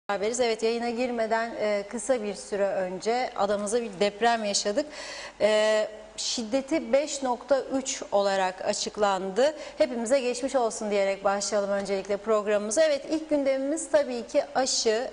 Beraberiz. Evet, yayına girmeden kısa bir süre önce adamıza bir deprem yaşadık. Şiddeti 5.3 olarak açıklandı. Hepimize geçmiş olsun diyerek başlayalım öncelikle programımıza. Evet, ilk gündemimiz tabii ki aşı.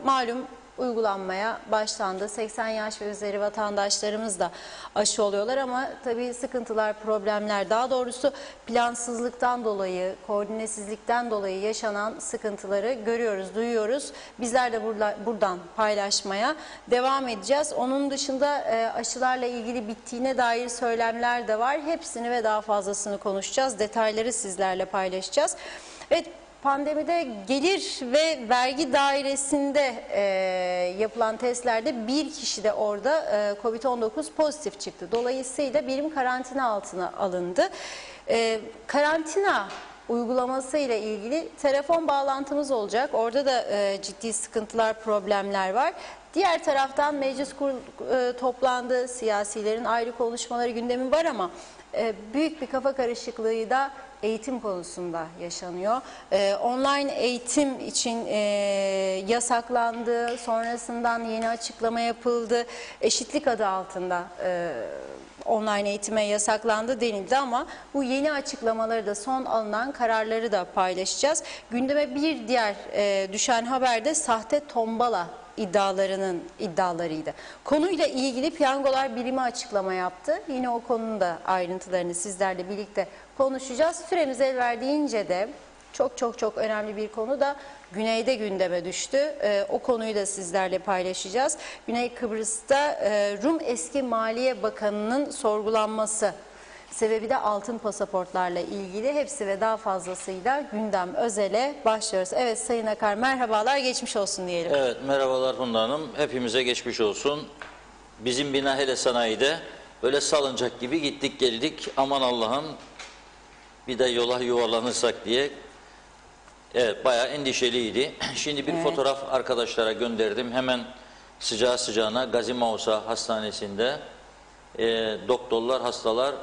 Malum uygulanmaya başlandı. 80 yaş ve üzeri vatandaşlarımız da aşı oluyorlar ama tabii sıkıntılar, problemler, daha doğrusu plansızlıktan dolayı, koordinesizlikten dolayı yaşanan sıkıntıları görüyoruz, duyuyoruz. Bizler de buradan paylaşmaya devam edeceğiz. Onun dışında aşılarla ilgili bittiğine dair söylemler de var. Hepsini ve daha fazlasını konuşacağız. Detayları sizlerle paylaşacağız. Evet. Pandemide gelir ve vergi dairesinde yapılan testlerde bir kişi de orada COVID-19 pozitif çıktı. Dolayısıyla birim karantina altına alındı. Karantina uygulaması ile ilgili telefon bağlantımız olacak. Orada da ciddi sıkıntılar, problemler var. Diğer taraftan meclis toplandı, siyasilerin ayrı konuşmaları gündemi var ama büyük bir kafa karışıklığı da eğitim konusunda yaşanıyor. Online eğitim için yasaklandı, sonrasından yeni açıklama yapıldı. Eşitlik adı altında online eğitime yasaklandı denildi ama bu yeni açıklamaları da son alınan kararları da paylaşacağız. Gündeme bir diğer düşen haber de sahte tombala iddialarıydı. Konuyla ilgili Piyangolar Birimi açıklama yaptı. Yine o konunun da ayrıntılarını sizlerle birlikte konuşacağız. Süremiz el verdiğince de çok önemli bir konu da Güney'de gündeme düştü. O konuyu da sizlerle paylaşacağız. Güney Kıbrıs'ta Rum eski Maliye Bakanı'nın sorgulanması. Sebebi de altın pasaportlarla ilgili. Hepsi ve daha fazlasıyla gündem özele başlıyoruz. Evet Sayın Akar, merhabalar, geçmiş olsun diyelim. Evet, merhabalar Funda Hanım. Hepimize geçmiş olsun. Bizim bina hele sanayide böyle salıncak gibi gittik geldik. Aman Allah'ım bir de yola yuvarlanırsak diye. Evet, bayağı endişeliydi. Şimdi bir fotoğraf arkadaşlara gönderdim. Hemen sıcağı sıcağına Gazi Mausa Hastanesi'nde doktorlar, hastalar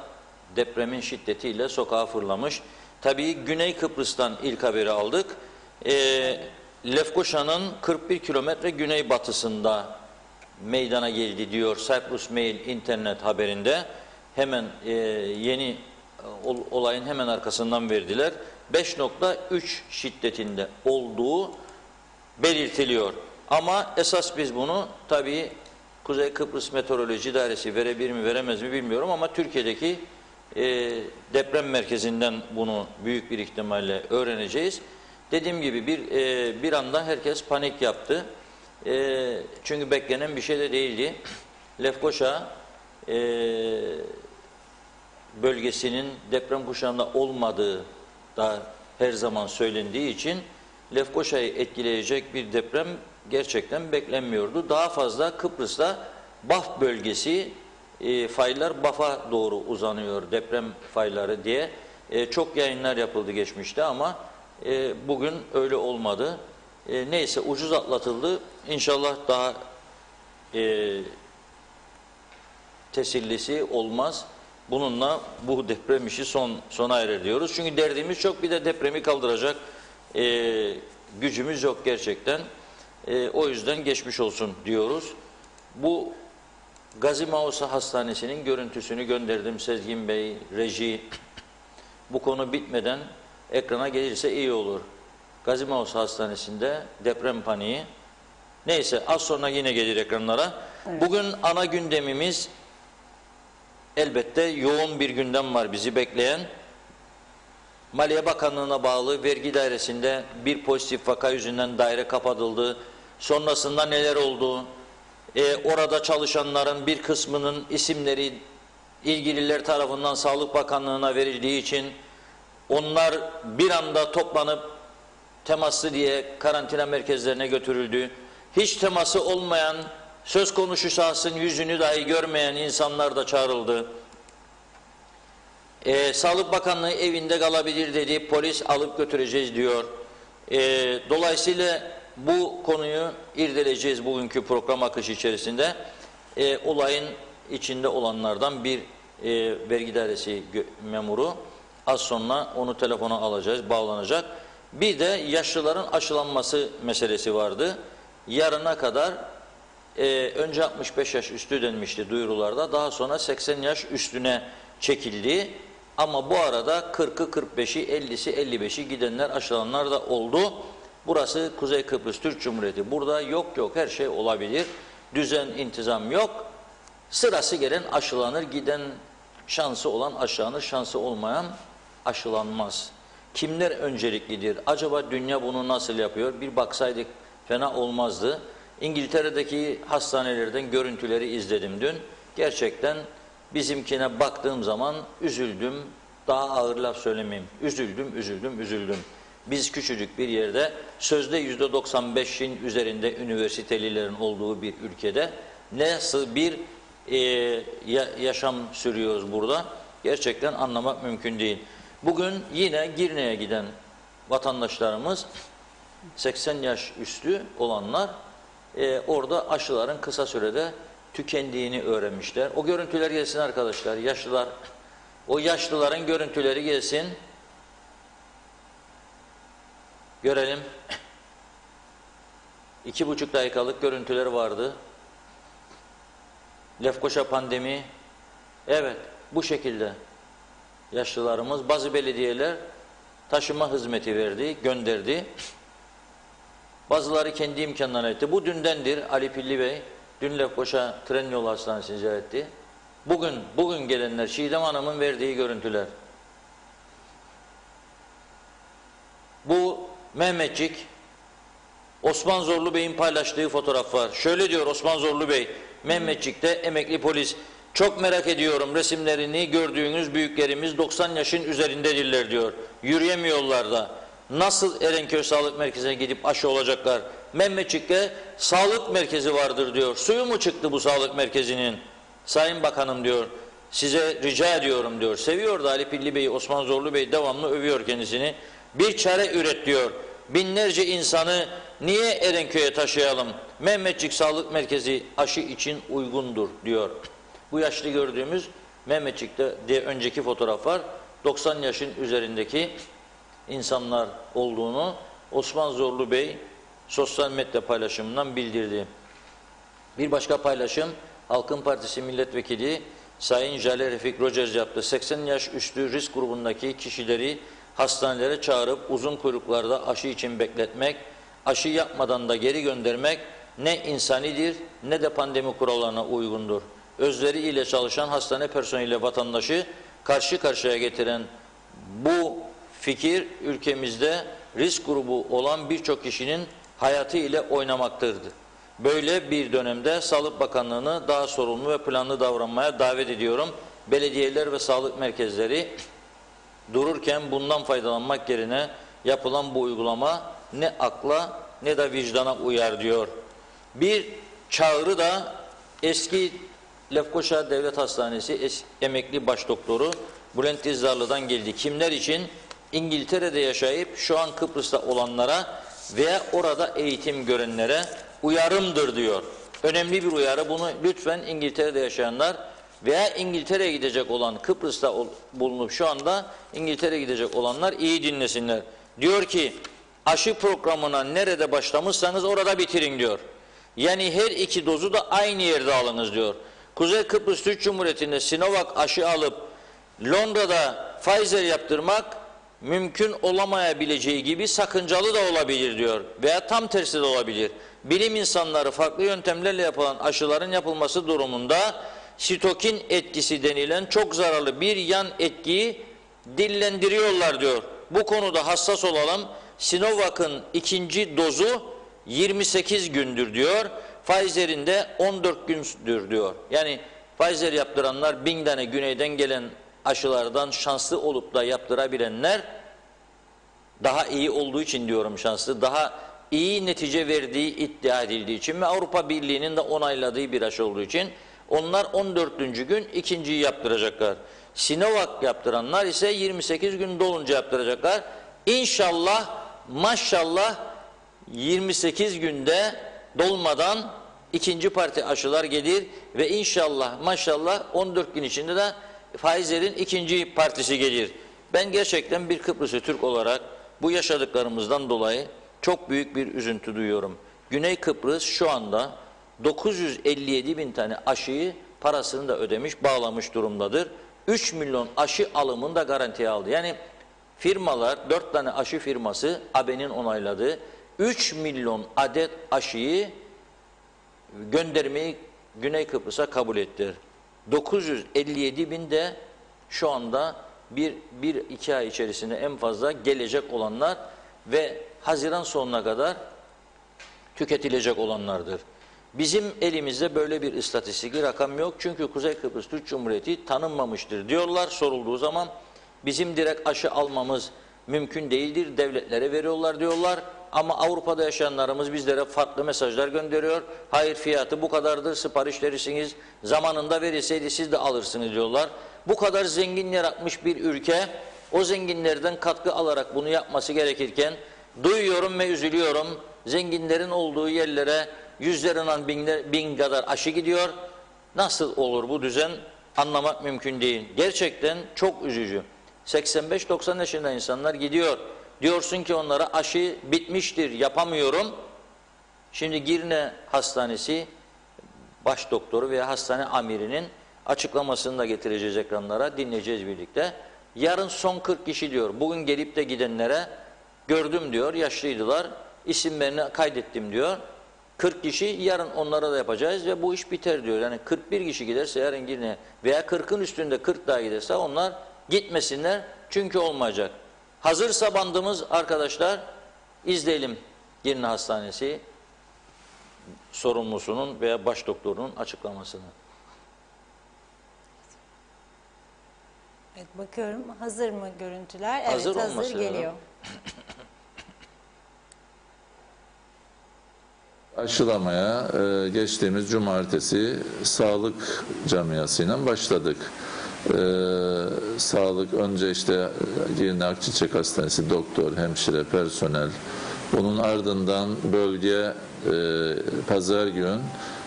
depremin şiddetiyle sokağa fırlamış. Tabii Güney Kıbrıs'tan ilk haberi aldık. Lefkoşa'nın 41 kilometre güneybatısında meydana geldi diyor Cyprus Mail internet haberinde. Hemen yeni olayın hemen arkasından verdiler. 5.3 şiddetinde olduğu belirtiliyor. Ama esas biz bunu tabii Kuzey Kıbrıs Meteoroloji İdaresi verebilir mi veremez mi bilmiyorum ama Türkiye'deki deprem merkezinden bunu büyük bir ihtimalle öğreneceğiz. Dediğim gibi bir anda herkes panik yaptı. Çünkü beklenen bir şey de değildi. Lefkoşa bölgesinin deprem kuşağında olmadığı da her zaman söylendiği için Lefkoşa'yı etkileyecek bir deprem gerçekten beklenmiyordu. Daha fazla Kıbrıs'ta Baf bölgesi faylar Baf'a doğru uzanıyor, deprem fayları diye çok yayınlar yapıldı geçmişte ama bugün öyle olmadı. Neyse ucuz atlatıldı. İnşallah daha tesellisi olmaz. Bununla bu deprem işi sona erer diyoruz. Çünkü derdimiz çok, bir de depremi kaldıracak gücümüz yok gerçekten. O yüzden geçmiş olsun diyoruz. Bu Gazi Mausa Hastanesi'nin görüntüsünü gönderdim Sezgin Bey, reji. Bu konu bitmeden ekrana gelirse iyi olur. Gazi Mausa Hastanesi'nde deprem paniği. Neyse az sonra yine gelir ekranlara. Evet. Bugün ana gündemimiz elbette yoğun bir gündem var bizi bekleyen. Maliye Bakanlığı'na bağlı vergi dairesinde bir pozitif vaka yüzünden daire kapatıldı. Sonrasında neler oldu? Orada çalışanların bir kısmının isimleri ilgililer tarafından Sağlık Bakanlığı'na verildiği için onlar bir anda toplanıp temaslı diye karantina merkezlerine götürüldü. Hiç teması olmayan, söz konusu şahsın yüzünü dahi görmeyen insanlar da çağrıldı. Sağlık Bakanlığı evinde kalabilir dedi, polis alıp götüreceğiz diyor. Dolayısıyla bu konuyu irdeleyeceğiz bugünkü program akışı içerisinde. Olayın içinde olanlardan bir vergi dairesi memuru. Az sonra onu telefona alacağız, bağlanacak. Bir de yaşlıların aşılanması meselesi vardı. Yarına kadar önce 65 yaş üstü denmişti duyurularda. Daha sonra 80 yaş üstüne çekildi. Ama bu arada 40'ı, 45'i, 50'si, 55'i gidenler, aşılananlar da oldu. Burası Kuzey Kıbrıs Türk Cumhuriyeti. Burada yok her şey olabilir. Düzen, intizam yok. Sırası gelen aşılanır, giden şansı olan aşılanır, şansı olmayan aşılanmaz. Kimler önceliklidir? Acaba dünya bunu nasıl yapıyor? Bir baksaydık fena olmazdı. İngiltere'deki hastanelerden görüntüleri izledim dün. Gerçekten bizimkine baktığım zaman üzüldüm. Daha ağır laf söylemeyeyim. Üzüldüm. Biz küçücük bir yerde sözde %95'in üzerinde üniversitelilerin olduğu bir ülkede nasıl bir yaşam sürüyoruz burada? Gerçekten anlamak mümkün değil. Bugün yine Girne'ye giden vatandaşlarımız 80 yaş üstü olanlar orada aşıların kısa sürede tükendiğini öğrenmişler. O görüntüler gelsin arkadaşlar, yaşlılar. O yaşlıların görüntüleri gelsin. Görelim. 2,5 dakikalık görüntüler vardı. Lefkoşa pandemi. Evet, bu şekilde yaşlılarımız, bazı belediyeler taşıma hizmeti verdi, gönderdi. Bazıları kendi imkanlarına etti. Bu dündendir. Ali Pilli Bey dün Lefkoşa Tren Yolu Hastanesi'ni ziyaret etti. Bugün gelenler, Çiğdem Hanım'ın verdiği görüntüler. Bu Mehmetçik, Osman Zorlu Bey'in paylaştığı fotoğraf var. Şöyle diyor Osman Zorlu Bey, Mehmetçik'te emekli polis. Çok merak ediyorum resimlerini, gördüğünüz büyüklerimiz 90 yaşın üzerindedirler diyor. Yürüyemiyorlar da. Nasıl Erenköy Sağlık Merkezi'ne gidip aşı olacaklar? Mehmetçik'te sağlık merkezi vardır diyor. Suyu mu çıktı bu sağlık merkezinin? Sayın Bakanım diyor, size rica ediyorum diyor. Seviyor da Ali Pilli Bey, Osman Zorlu Bey devamlı övüyor kendisini. Bir çare üret diyor. Binlerce insanı niye Erenköy'e taşıyalım? Mehmetçik Sağlık Merkezi aşı için uygundur diyor. Bu yaşlı gördüğümüz Mehmetçik'te diye önceki fotoğraf var. 90 yaşın üzerindeki insanlar olduğunu Osman Zorlu Bey sosyal medya paylaşımından bildirdi. Bir başka paylaşım Halkın Partisi Milletvekili Sayın Jale Refik Rogers yaptı. 80 yaş üstü risk grubundaki kişileri hastanelere çağırıp uzun kuyruklarda aşı için bekletmek, aşı yapmadan da geri göndermek ne insanidir ne de pandemi kurallarına uygundur. Özveriyle çalışan hastane personeliyle vatandaşı karşı karşıya getiren bu fikir ülkemizde risk grubu olan birçok kişinin hayatı ile oynamaktırdı. Böyle bir dönemde Sağlık Bakanlığı'nı daha sorumlu ve planlı davranmaya davet ediyorum. Belediyeler ve sağlık merkezleri dururken bundan faydalanmak yerine yapılan bu uygulama ne akla ne de vicdana uyar diyor. Bir çağrı da eski Lefkoşa Devlet Hastanesi emekli başdoktoru Bülent İzzarlı'dan geldi. Kimler için? İngiltere'de yaşayıp şu an Kıbrıs'ta olanlara veya orada eğitim görenlere uyarımdır diyor. Önemli bir uyarı. Bunu lütfen İngiltere'de yaşayanlar veya İngiltere'ye gidecek olan, Kıbrıs'ta bulunup şu anda İngiltere'ye gidecek olanlar iyi dinlesinler. Diyor ki aşı programına nerede başlamışsanız orada bitirin diyor. Yani her iki dozu da aynı yerde alınız diyor. Kuzey Kıbrıs Türk Cumhuriyeti'nde Sinovac aşı alıp Londra'da Pfizer yaptırmak mümkün olamayabileceği gibi sakıncalı da olabilir diyor. Veya tam tersi de olabilir. Bilim insanları farklı yöntemlerle yapılan aşıların yapılması durumunda sitokin etkisi denilen çok zararlı bir yan etkiyi dillendiriyorlar diyor. Bu konuda hassas olalım. Sinovac'ın ikinci dozu 28 gündür diyor. Pfizer'in de 14 gündür diyor. Yani Pfizer yaptıranlar 1000 tane güneyden gelen aşılardan şanslı olup da yaptırabilenler daha iyi olduğu için diyorum şanslı, daha iyi netice verdiği iddia edildiği için ve Avrupa Birliği'nin de onayladığı bir aşı olduğu için onlar 14. gün ikinciyi yaptıracaklar. Sinovac yaptıranlar ise 28 gün dolunca yaptıracaklar. İnşallah maşallah 28 günde dolmadan ikinci parti aşılar gelir ve inşallah maşallah 14 gün içinde de Pfizer'in ikinci partisi gelir. Ben gerçekten bir Kıbrıslı Türk olarak bu yaşadıklarımızdan dolayı çok büyük bir üzüntü duyuyorum. Güney Kıbrıs şu anda 957 bin tane aşıyı parasını da ödemiş, bağlamış durumdadır. 3 milyon aşı alımını da garantiye aldı. Yani firmalar, 4 tane aşı firması AB'nin onayladığı 3 milyon adet aşıyı göndermeyi Güney Kıbrıs'a kabul ettiler. 957 bin de şu anda bir iki ay içerisinde en fazla gelecek olanlar ve Haziran sonuna kadar tüketilecek olanlardır. Bizim elimizde böyle bir istatistik rakam yok. Çünkü Kuzey Kıbrıs Türk Cumhuriyeti tanınmamıştır diyorlar sorulduğu zaman. Bizim direkt aşı almamız mümkün değildir. Devletlere veriyorlar diyorlar. Ama Avrupa'da yaşayanlarımız bizlere farklı mesajlar gönderiyor. Hayır, fiyatı bu kadardır, sipariş verirsiniz. Zamanında verilseydi siz de alırsınız diyorlar. Bu kadar zengin yaratmış bir ülke o zenginlerden katkı alarak bunu yapması gerekirken duyuyorum ve üzülüyorum. Zenginlerin olduğu yerlere yüzlerinden bin kadar aşı gidiyor. Nasıl olur bu düzen anlamak mümkün değil. Gerçekten çok üzücü. 85-90 yaşında insanlar gidiyor. Diyorsun ki onlara aşı bitmiştir, yapamıyorum. Şimdi Girne Hastanesi baş doktoru veya hastane amirinin açıklamasını da getireceğiz ekranlara, dinleyeceğiz birlikte. Yarın son 40 kişi diyor. Bugün gelip de gidenlere gördüm diyor, yaşlıydılar. İsimlerini kaydettim diyor. 40 kişi, yarın onlara da yapacağız ve bu iş biter diyor. Yani 41 kişi giderse yarın Girne veya 40'ın üstünde 40 daha giderse onlar gitmesinler çünkü olmayacak. Hazırsa bandımız arkadaşlar, izleyelim Girne Hastanesi sorumlusunun veya baş doktorunun açıklamasını. Evet, bakıyorum hazır mı görüntüler? Hazır Evet, olması hazır geliyor. Aşılamaya geçtiğimiz cumartesi sağlık camiasıyla başladık. Sağlık önce işte Girne Akçiçek Hastanesi, doktor, hemşire, personel. Bunun ardından bölge pazar gün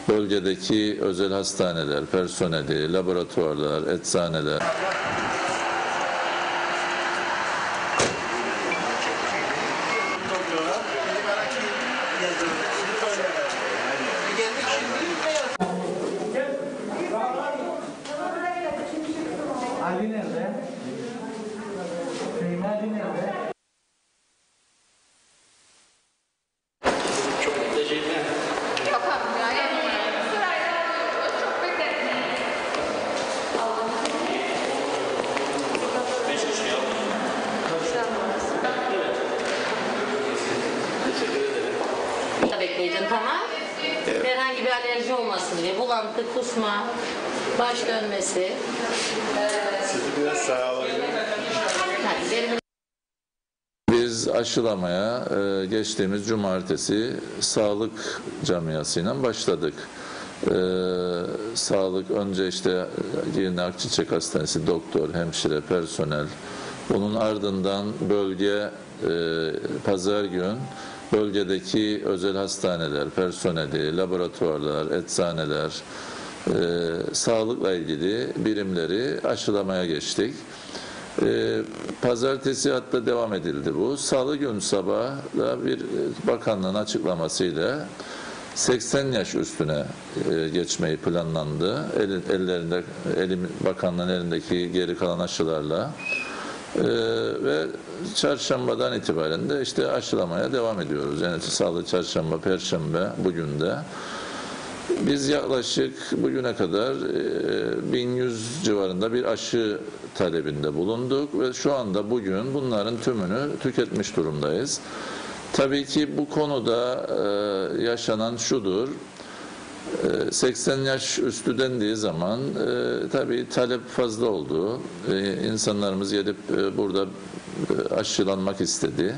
bölgedeki özel hastaneler, personeli, laboratuvarlar, eczaneler. Ali nerede? Fehmi Ali nerede? Kapanmıyor. Yani sırayla alıyoruz. Çok bekletmeyin. Da bekleyeceğim, tamam. Herhangi bir alerji olmasın diye. Bulantı, kusma, baş dönmesi. Sizi biraz sağa alayım. Yani benim Biz aşılamaya geçtiğimiz cumartesi sağlık camiasıyla başladık. Sağlık önce işte Girne Akçiçek Hastanesi, doktor, hemşire, personel. Bunun ardından bölge pazar gün bölgedeki özel hastaneler, personeli, laboratuvarlar, eczaneler, sağlıkla ilgili birimleri aşılamaya geçtik. Pazartesi hatta devam edildi bu. Salı gün sabah da bir bakanlığın açıklamasıyla 80 yaş üstüne geçmeyi planlandı. Bakanlığın elindeki geri kalan aşılarla. Ve çarşambadan itibaren de işte aşılamaya devam ediyoruz. Yani salı, çarşamba, perşembe bugün de. Biz yaklaşık bugüne kadar 1100 civarında bir aşı talebinde bulunduk ve şu anda bugün bunların tümünü tüketmiş durumdayız. Tabii ki bu konuda yaşanan şudur, 80 yaş üstü dendiği zaman tabii talep fazla oldu. İnsanlarımız gelip burada aşılanmak istedi.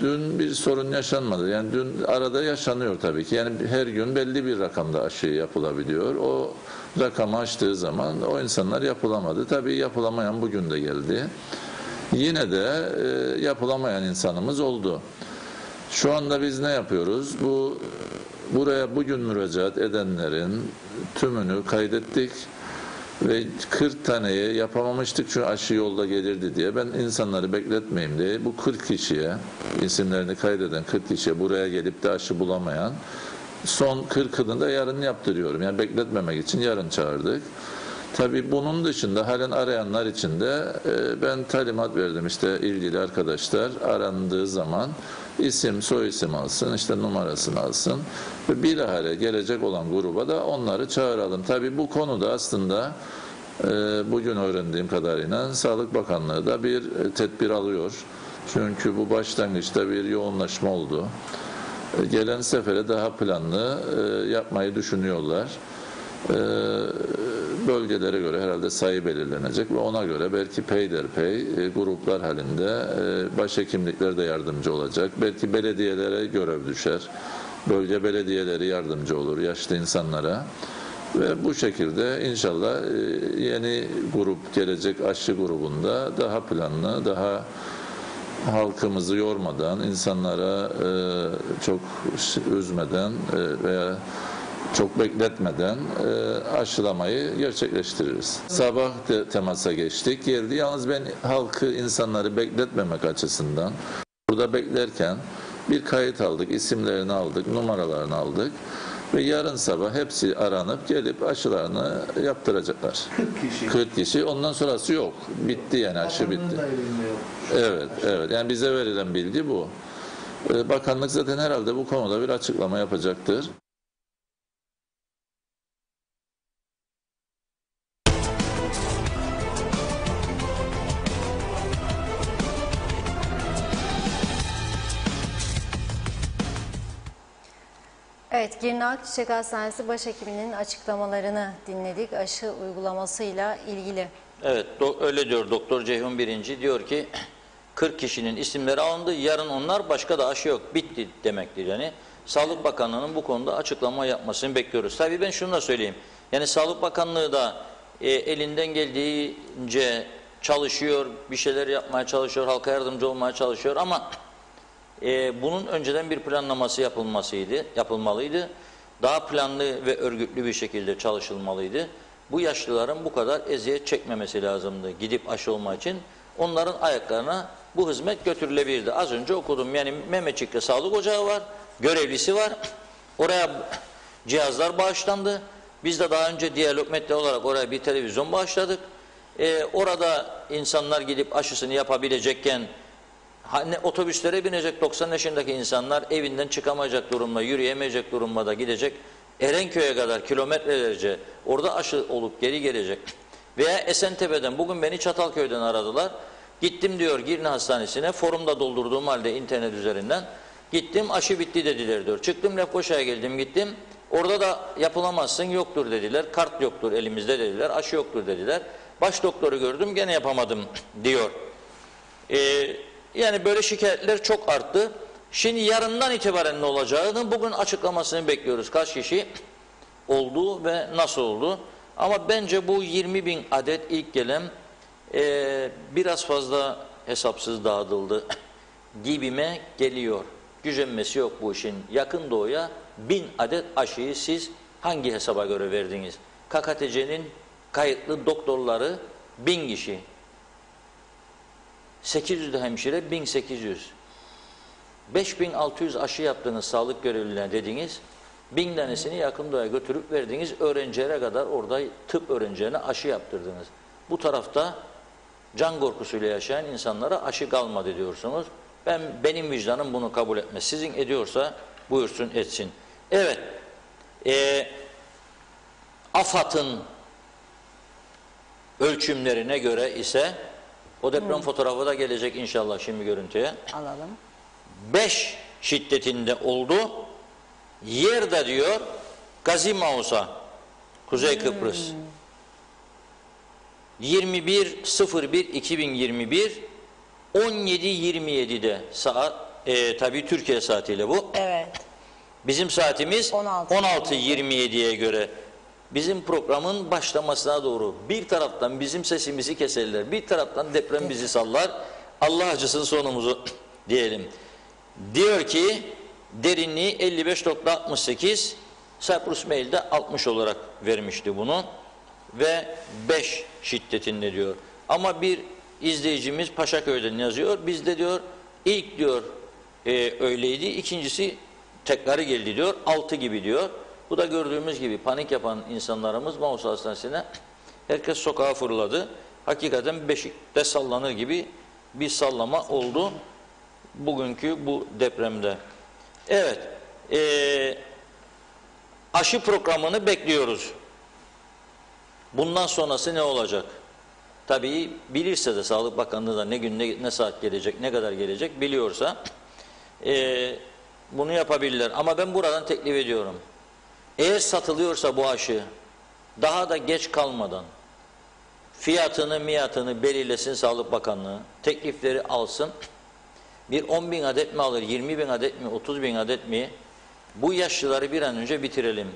Dün bir sorun yaşanmadı. Yani dün arada yaşanıyor tabii ki. Yani her gün belli bir rakamda aşı yapılabiliyor. O rakamı aştığı zaman o insanlar yapılamadı. Tabii yapılamayan bugün de geldi. Yine de yapılamayan insanımız oldu. Şu anda biz ne yapıyoruz? Buraya bugün müracaat edenlerin tümünü kaydettik. Ve 40 taneyi yapamamıştık çünkü aşı yolda gelirdi diye. Ben insanları bekletmeyeyim diye bu 40 kişiye, isimlerini kaydeden 40 kişiye buraya gelip de aşı bulamayan son 40'ını da yarın yaptırıyorum. Yani bekletmemek için yarın çağırdık. Tabii bunun dışında halen arayanlar için de ben talimat verdim, işte ilgili arkadaşlar arandığı zaman isim, soy isim alsın, işte numarasını alsın ve bilahare gelecek olan gruba da onları çağıralım. Tabii bu konuda aslında bugün öğrendiğim kadarıyla Sağlık Bakanlığı da bir tedbir alıyor. Çünkü bu başlangıçta bir yoğunlaşma oldu. Gelen sefere daha planlı yapmayı düşünüyorlar. Bölgelere göre herhalde sayı belirlenecek ve ona göre belki peyderpey gruplar halinde başhekimlikler de yardımcı olacak. Belki belediyelere görev düşer. Bölge belediyeleri yardımcı olur yaşlı insanlara. Ve bu şekilde inşallah yeni grup gelecek, aşı grubunda daha planlı, daha halkımızı yormadan, insanlara çok üzmeden veya çok bekletmeden aşılamayı gerçekleştiririz. Sabah temasa geçtik, geldi. Yalnız ben halkı, insanları bekletmemek açısından burada beklerken bir kayıt aldık, isimlerini aldık, numaralarını aldık ve yarın sabah hepsi aranıp gelip aşılarını yaptıracaklar. 40 kişi. Ondan sonrası yok. Bitti yani, aşı bitti. Evet, evet. Yani bize verilen bilgi bu. Bakanlık zaten herhalde bu konuda bir açıklama yapacaktır. Evet, Girne Akçiçek Hastanesi Başhekimi'nin açıklamalarını dinledik aşı uygulamasıyla ilgili. Evet, öyle diyor Doktor Ceyhun Birinci. Diyor ki 40 kişinin isimleri alındı. Yarın onlar, başka da aşı yok. Bitti demektir yani. Sağlık Bakanlığı'nın bu konuda açıklama yapmasını bekliyoruz. Tabii ben şunu da söyleyeyim. Yani Sağlık Bakanlığı da elinden geldiğince çalışıyor, bir şeyler yapmaya çalışıyor, halka yardımcı olmaya çalışıyor ama bunun önceden bir planlaması yapılmalıydı. Daha planlı ve örgütlü bir şekilde çalışılmalıydı. Bu yaşlıların bu kadar eziyet çekmemesi lazımdı gidip aşı olmak için. Onların ayaklarına bu hizmet götürülebilirdi. Az önce okudum, yani Mehmetçik'te sağlık ocağı var, görevlisi var. Oraya cihazlar bağışlandı. Biz de daha önce Diyalog Medya olarak oraya bir televizyon bağışladık. Orada insanlar gidip aşısını yapabilecekken, hani otobüslere binecek 90 yaşındaki insanlar evinden çıkamayacak durumda, yürüyemeyecek durumda da gidecek. Erenköy'e kadar kilometrelerce orada aşı olup geri gelecek. Veya Esentepe'den, bugün beni Çatalköy'den aradılar. Gittim diyor Girne Hastanesi'ne, forumda doldurduğum halde internet üzerinden. Gittim, aşı bitti dediler diyor. Çıktım Lefkoşa'ya geldim, gittim. Orada da yapılamazsın, yoktur dediler. Kart yoktur elimizde dediler, aşı yoktur dediler. Baş doktoru gördüm, gene yapamadım diyor. Yani böyle şikayetler çok arttı. Şimdi yarından itibaren ne olacağını bugün açıklamasını bekliyoruz. Kaç kişi oldu ve nasıl oldu? Ama bence bu 20.000 adet ilk gelen biraz fazla hesapsız dağıtıldı gibime geliyor. Gücenmesi yok bu işin. Yakın Doğu'ya 1000 adet aşıyı siz hangi hesaba göre verdiniz? KKTC'nin kayıtlı doktorları 1000 kişi. 800 de hemşire, 1800. 5600 aşı yaptınız sağlık görevlilerine dediniz. 1000 tanesini Yakın Doğu'ya götürüp verdiniz. Öğrencilere kadar orada tıp öğrencilerine aşı yaptırdınız. Bu tarafta can korkusuyla yaşayan insanlara aşı kalmadı diyorsunuz. Benim vicdanım bunu kabul etmez. Sizin ediyorsa buyursun etsin. Evet. AFAD'ın ölçümlerine göre ise o deprem fotoğrafı da gelecek inşallah şimdi görüntüye. Alalım. 5 şiddetinde oldu. Yerde diyor Gazi Mausa, Kuzey Kıbrıs. 21.01.2021 17.27'de saat, tabii Türkiye saatiyle bu. Evet. Bizim saatimiz 16. 16.27'ye göre. Bizim programın başlamasına doğru bir taraftan bizim sesimizi keserler, bir taraftan deprem bizi sallar. Allah acısın sonumuzu diyelim. Diyor ki derinliği 55.68, Cyprus Mail'de 60 olarak vermişti bunu. ve 5 şiddetinde diyor. Ama bir izleyicimiz Paşaköy'den yazıyor. Bizde diyor ilk diyor öyleydi. İkincisi tekrarı geldi diyor. 6 gibi diyor. Bu da gördüğümüz gibi panik yapan insanlarımız Mausa Hastanesi'ne herkes sokağa fırladı. Hakikaten beşikte sallanır gibi bir sallama oldu bugünkü bu depremde. Evet. Aşı programını bekliyoruz. Bundan sonrası ne olacak? Tabii bilirse de Sağlık Bakanlığı da ne gün ne saat gelecek, ne kadar gelecek biliyorsa bunu yapabilirler. Ama ben buradan teklif ediyorum. Eğer satılıyorsa bu aşı daha da geç kalmadan fiyatını belirlesin Sağlık Bakanlığı. Teklifleri alsın. Bir 10.000 adet mi alır, 20.000 adet mi, 30.000 adet mi? Bu yaşlıları bir an önce bitirelim.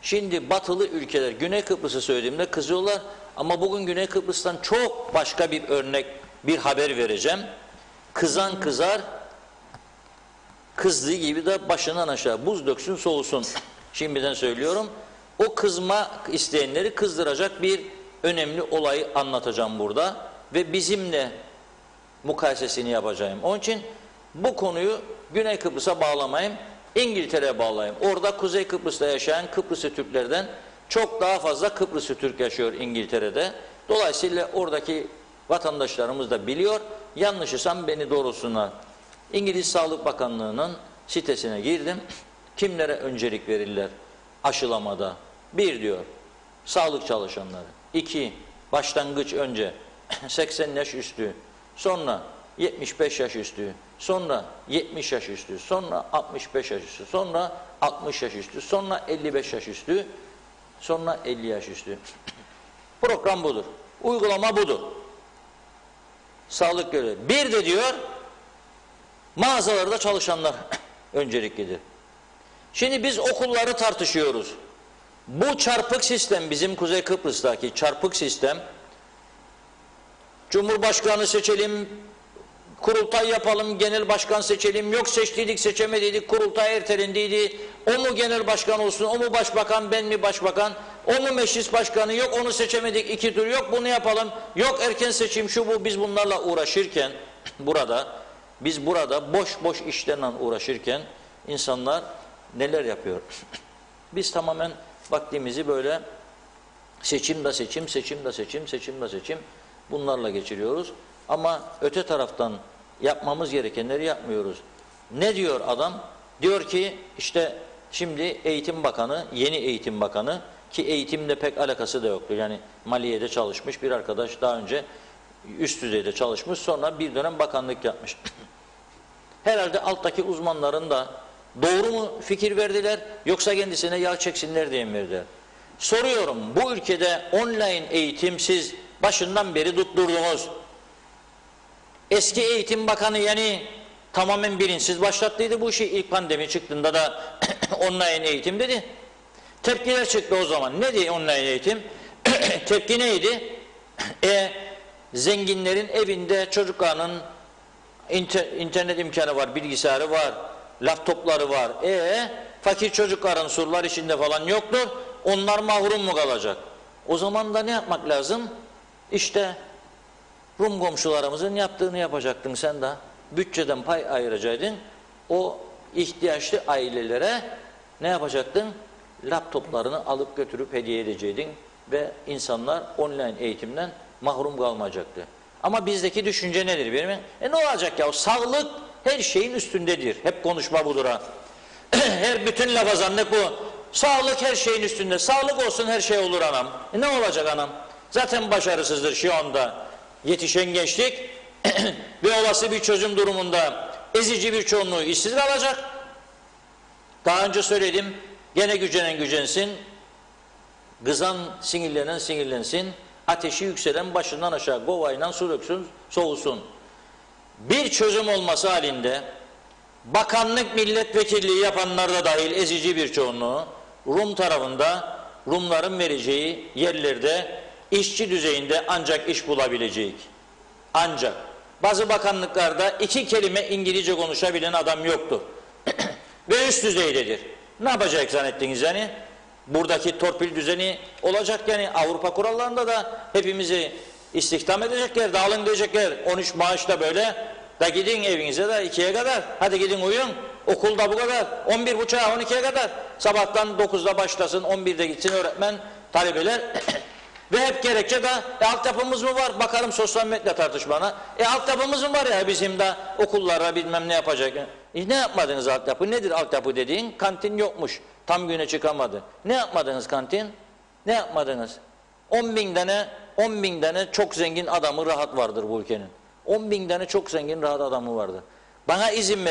Şimdi batılı ülkeler, Güney Kıbrıs'ı söylediğimde kızıyorlar ama bugün Güney Kıbrıs'tan çok başka bir örnek, bir haber vereceğim. Kızan kızar, kızdığı gibi de başından aşağı buz döksün soğusun. Şimdiden söylüyorum. O kızma isteyenleri kızdıracak bir önemli olayı anlatacağım burada ve bizimle mukayesesini yapacağım. Onun için bu konuyu Güney Kıbrıs'a bağlamayayım, İngiltere'ye bağlayayım. Orada Kuzey Kıbrıs'ta yaşayan Kıbrıslı Türklerden çok daha fazla Kıbrıslı Türk yaşıyor İngiltere'de. Dolayısıyla oradaki vatandaşlarımız da biliyor. Yanlışysam beni doğrusunlar. İngiliz Sağlık Bakanlığı'nın sitesine girdim. Kimlere öncelik verirler aşılamada? 1 diyor, sağlık çalışanları. 2, başlangıç önce 80 yaş üstü, sonra 75 yaş üstü, sonra 70 yaş üstü, sonra 65 yaş üstü, sonra 60 yaş üstü, sonra 55 yaş üstü, sonra 50 yaş üstü. Program budur. Uygulama budur. Sağlık görevi. 1 de diyor, mağazalarda çalışanlar önceliklidir. Şimdi biz okulları tartışıyoruz. Bu çarpık sistem, bizim Kuzey Kıbrıs'taki çarpık sistem, Cumhurbaşkanı seçelim, kurultay yapalım, genel başkan seçelim, yok seçtiydik, seçemediydik, kurultay ertelendiydi, o mu genel başkan olsun, o mu başbakan, ben mi başbakan, o mu meclis başkanı, yok onu seçemedik, 2 tur, yok bunu yapalım, yok erken seçim, şu bu, biz bunlarla uğraşırken, biz burada boş işlerle uğraşırken, insanlar neler yapıyor? Biz tamamen vaktimizi böyle seçim bunlarla geçiriyoruz. Ama öte taraftan yapmamız gerekenleri yapmıyoruz. Ne diyor adam? Diyor ki işte şimdi Eğitim Bakanı, yeni Eğitim Bakanı ki eğitimle pek alakası da yoktu. Yani maliyede çalışmış bir arkadaş daha önce üst düzeyde çalışmış, sonra bir dönem bakanlık yapmış. Herhalde alttaki uzmanların da doğru mu fikir verdiler yoksa kendisine yağ çeksinler diye mi verdiler? Soruyorum, bu ülkede online eğitim siz başından beri tutturdunuz. Eski Eğitim Bakanı yani tamamen bilinçsiz başlattıydı bu işi, ilk pandemi çıktığında da online eğitim dedi. Tepkiler çıktı o zaman. Ne diye online eğitim? Tepki neydi? Zenginlerin evinde çocuklarının internet imkanı var, bilgisayarı var, laptopları var. Fakir çocukların surlar içinde falan yoktur. Onlar mahrum mu kalacak? O zaman da ne yapmak lazım? İşte Rum komşularımızın yaptığını yapacaktın sen de. Bütçeden pay ayıracaktın. O ihtiyaçlı ailelere ne yapacaktın? Laptoplarını alıp götürüp hediye edeceydin ve insanlar online eğitimden mahrum kalmayacaktı. Ama bizdeki düşünce nedir benim? Ne olacak ya? Sağlık her şeyin üstündedir. Hep konuşma budur ha. Her bütün lafazanlık bu. Sağlık her şeyin üstünde. Sağlık olsun her şey olur anam. Ne olacak anam? Zaten başarısızdır şu anda yetişen gençlik ve olası bir çözüm durumunda ezici bir çoğunluğu işsiz kalacak. Daha önce söyledim. Gene gücenen gücensin. Kızan sinirlensin. Ateşi yükselen başından aşağı kovayla su döksün, soğusun. Bir çözüm olması halinde bakanlık milletvekilliği yapanlar da dahil ezici bir çoğunluğu Rum tarafında Rumların vereceği yerlerde işçi düzeyinde ancak iş bulabilecek. Ancak bazı bakanlıklarda 2 kelime İngilizce konuşabilen adam yoktur. Ve üst düzeydedir. Ne yapacak zannettiniz yani? Buradaki torpil düzeni olacak yani Avrupa kurallarında da hepimizi istihdam edecekler, dağılın diyecekler. 13 maaşla böyle da gidin evinize de 2'ye kadar. Hadi gidin uyuyun. Okulda bu kadar. 11.30'a 12'ye kadar. Sabahtan 9'da başlasın, 11'de gitsin öğretmen, talebeler. Ve hep gerekçe de altyapımız mı var? Bakalım sosyal medya tartışmana. Altyapımız mı var ya bizim de okullara bilmem ne yapacak. Ne yapmadınız altyapı? Nedir altyapı dediğin? Kantin yokmuş. Tam güne çıkamadı. Ne yapmadınız kantin? Ne yapmadınız? 10 bin tane çok zengin adamı rahat vardır bu ülkenin. 10 bin tane çok zengin rahat adamı vardır. Bana izin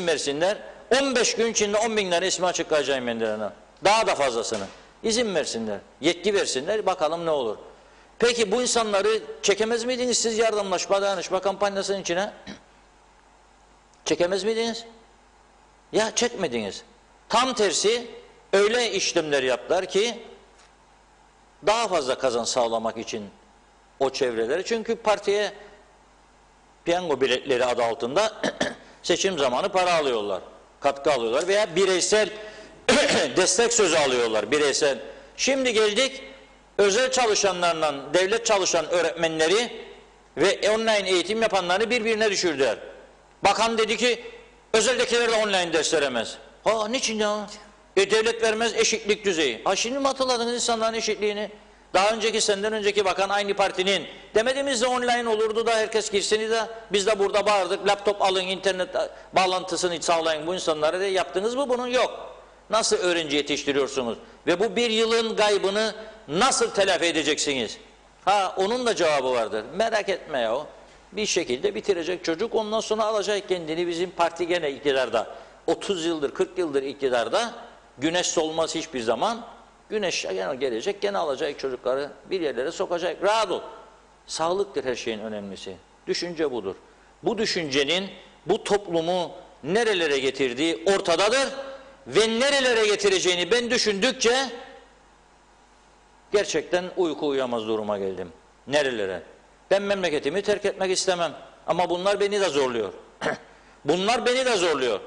versinler. 15 gün içinde 10 bin tane ismi açıklayacağım kendilerine. Daha da fazlasını. İzin versinler. Yetki versinler. Bakalım ne olur. Peki bu insanları çekemez miydiniz siz yardımlaşma, dayanışma kampanyasının içine? Çekemez miydiniz? Ya çekmediniz. Tam tersi öyle işlemler yaptılar ki daha fazla kazan sağlamak için o çevreleri. Çünkü partiye piyango biletleri adı altında seçim zamanı para alıyorlar. Katkı alıyorlar veya bireysel destek sözü alıyorlar. Bireysel. Şimdi geldik özel çalışanlarla devlet çalışan öğretmenleri ve online eğitim yapanları birbirine düşürdüler. Bakan dedi ki özeldekiler de online ders veremez. Ha niçin ya? Devlet vermez eşitlik düzeyi. Ha şimdi mi hatırladınız insanların eşitliğini? Daha önceki senden önceki bakan aynı partinin demediğimiz de online olurdu da herkes girsin de biz de burada bağırdık. Laptop alın, internet bağlantısını sağlayın bu insanlara diye yaptınız mı? Bunun yok. Nasıl öğrenci yetiştiriyorsunuz? Ve bu bir yılın kaybını nasıl telafi edeceksiniz? Ha onun da cevabı vardır. Merak etme ya. Bir şekilde bitirecek çocuk ondan sonra alacak kendini bizim parti gene iktidarda. 30 yıldır 40 yıldır iktidarda güneş solmaz hiçbir zaman. Güneş gene gelecek gene alacak çocukları bir yerlere sokacak. Rahat ol. Sağlıktır her şeyin önemlisi. Düşünce budur. Bu düşüncenin bu toplumu nerelere getirdiği ortadadır. Ve nerelere getireceğini ben düşündükçe gerçekten uyku uyuyamaz duruma geldim. Nerelere? Ben memleketimi terk etmek istemem. Ama bunlar beni de zorluyor. Bunlar beni de zorluyor.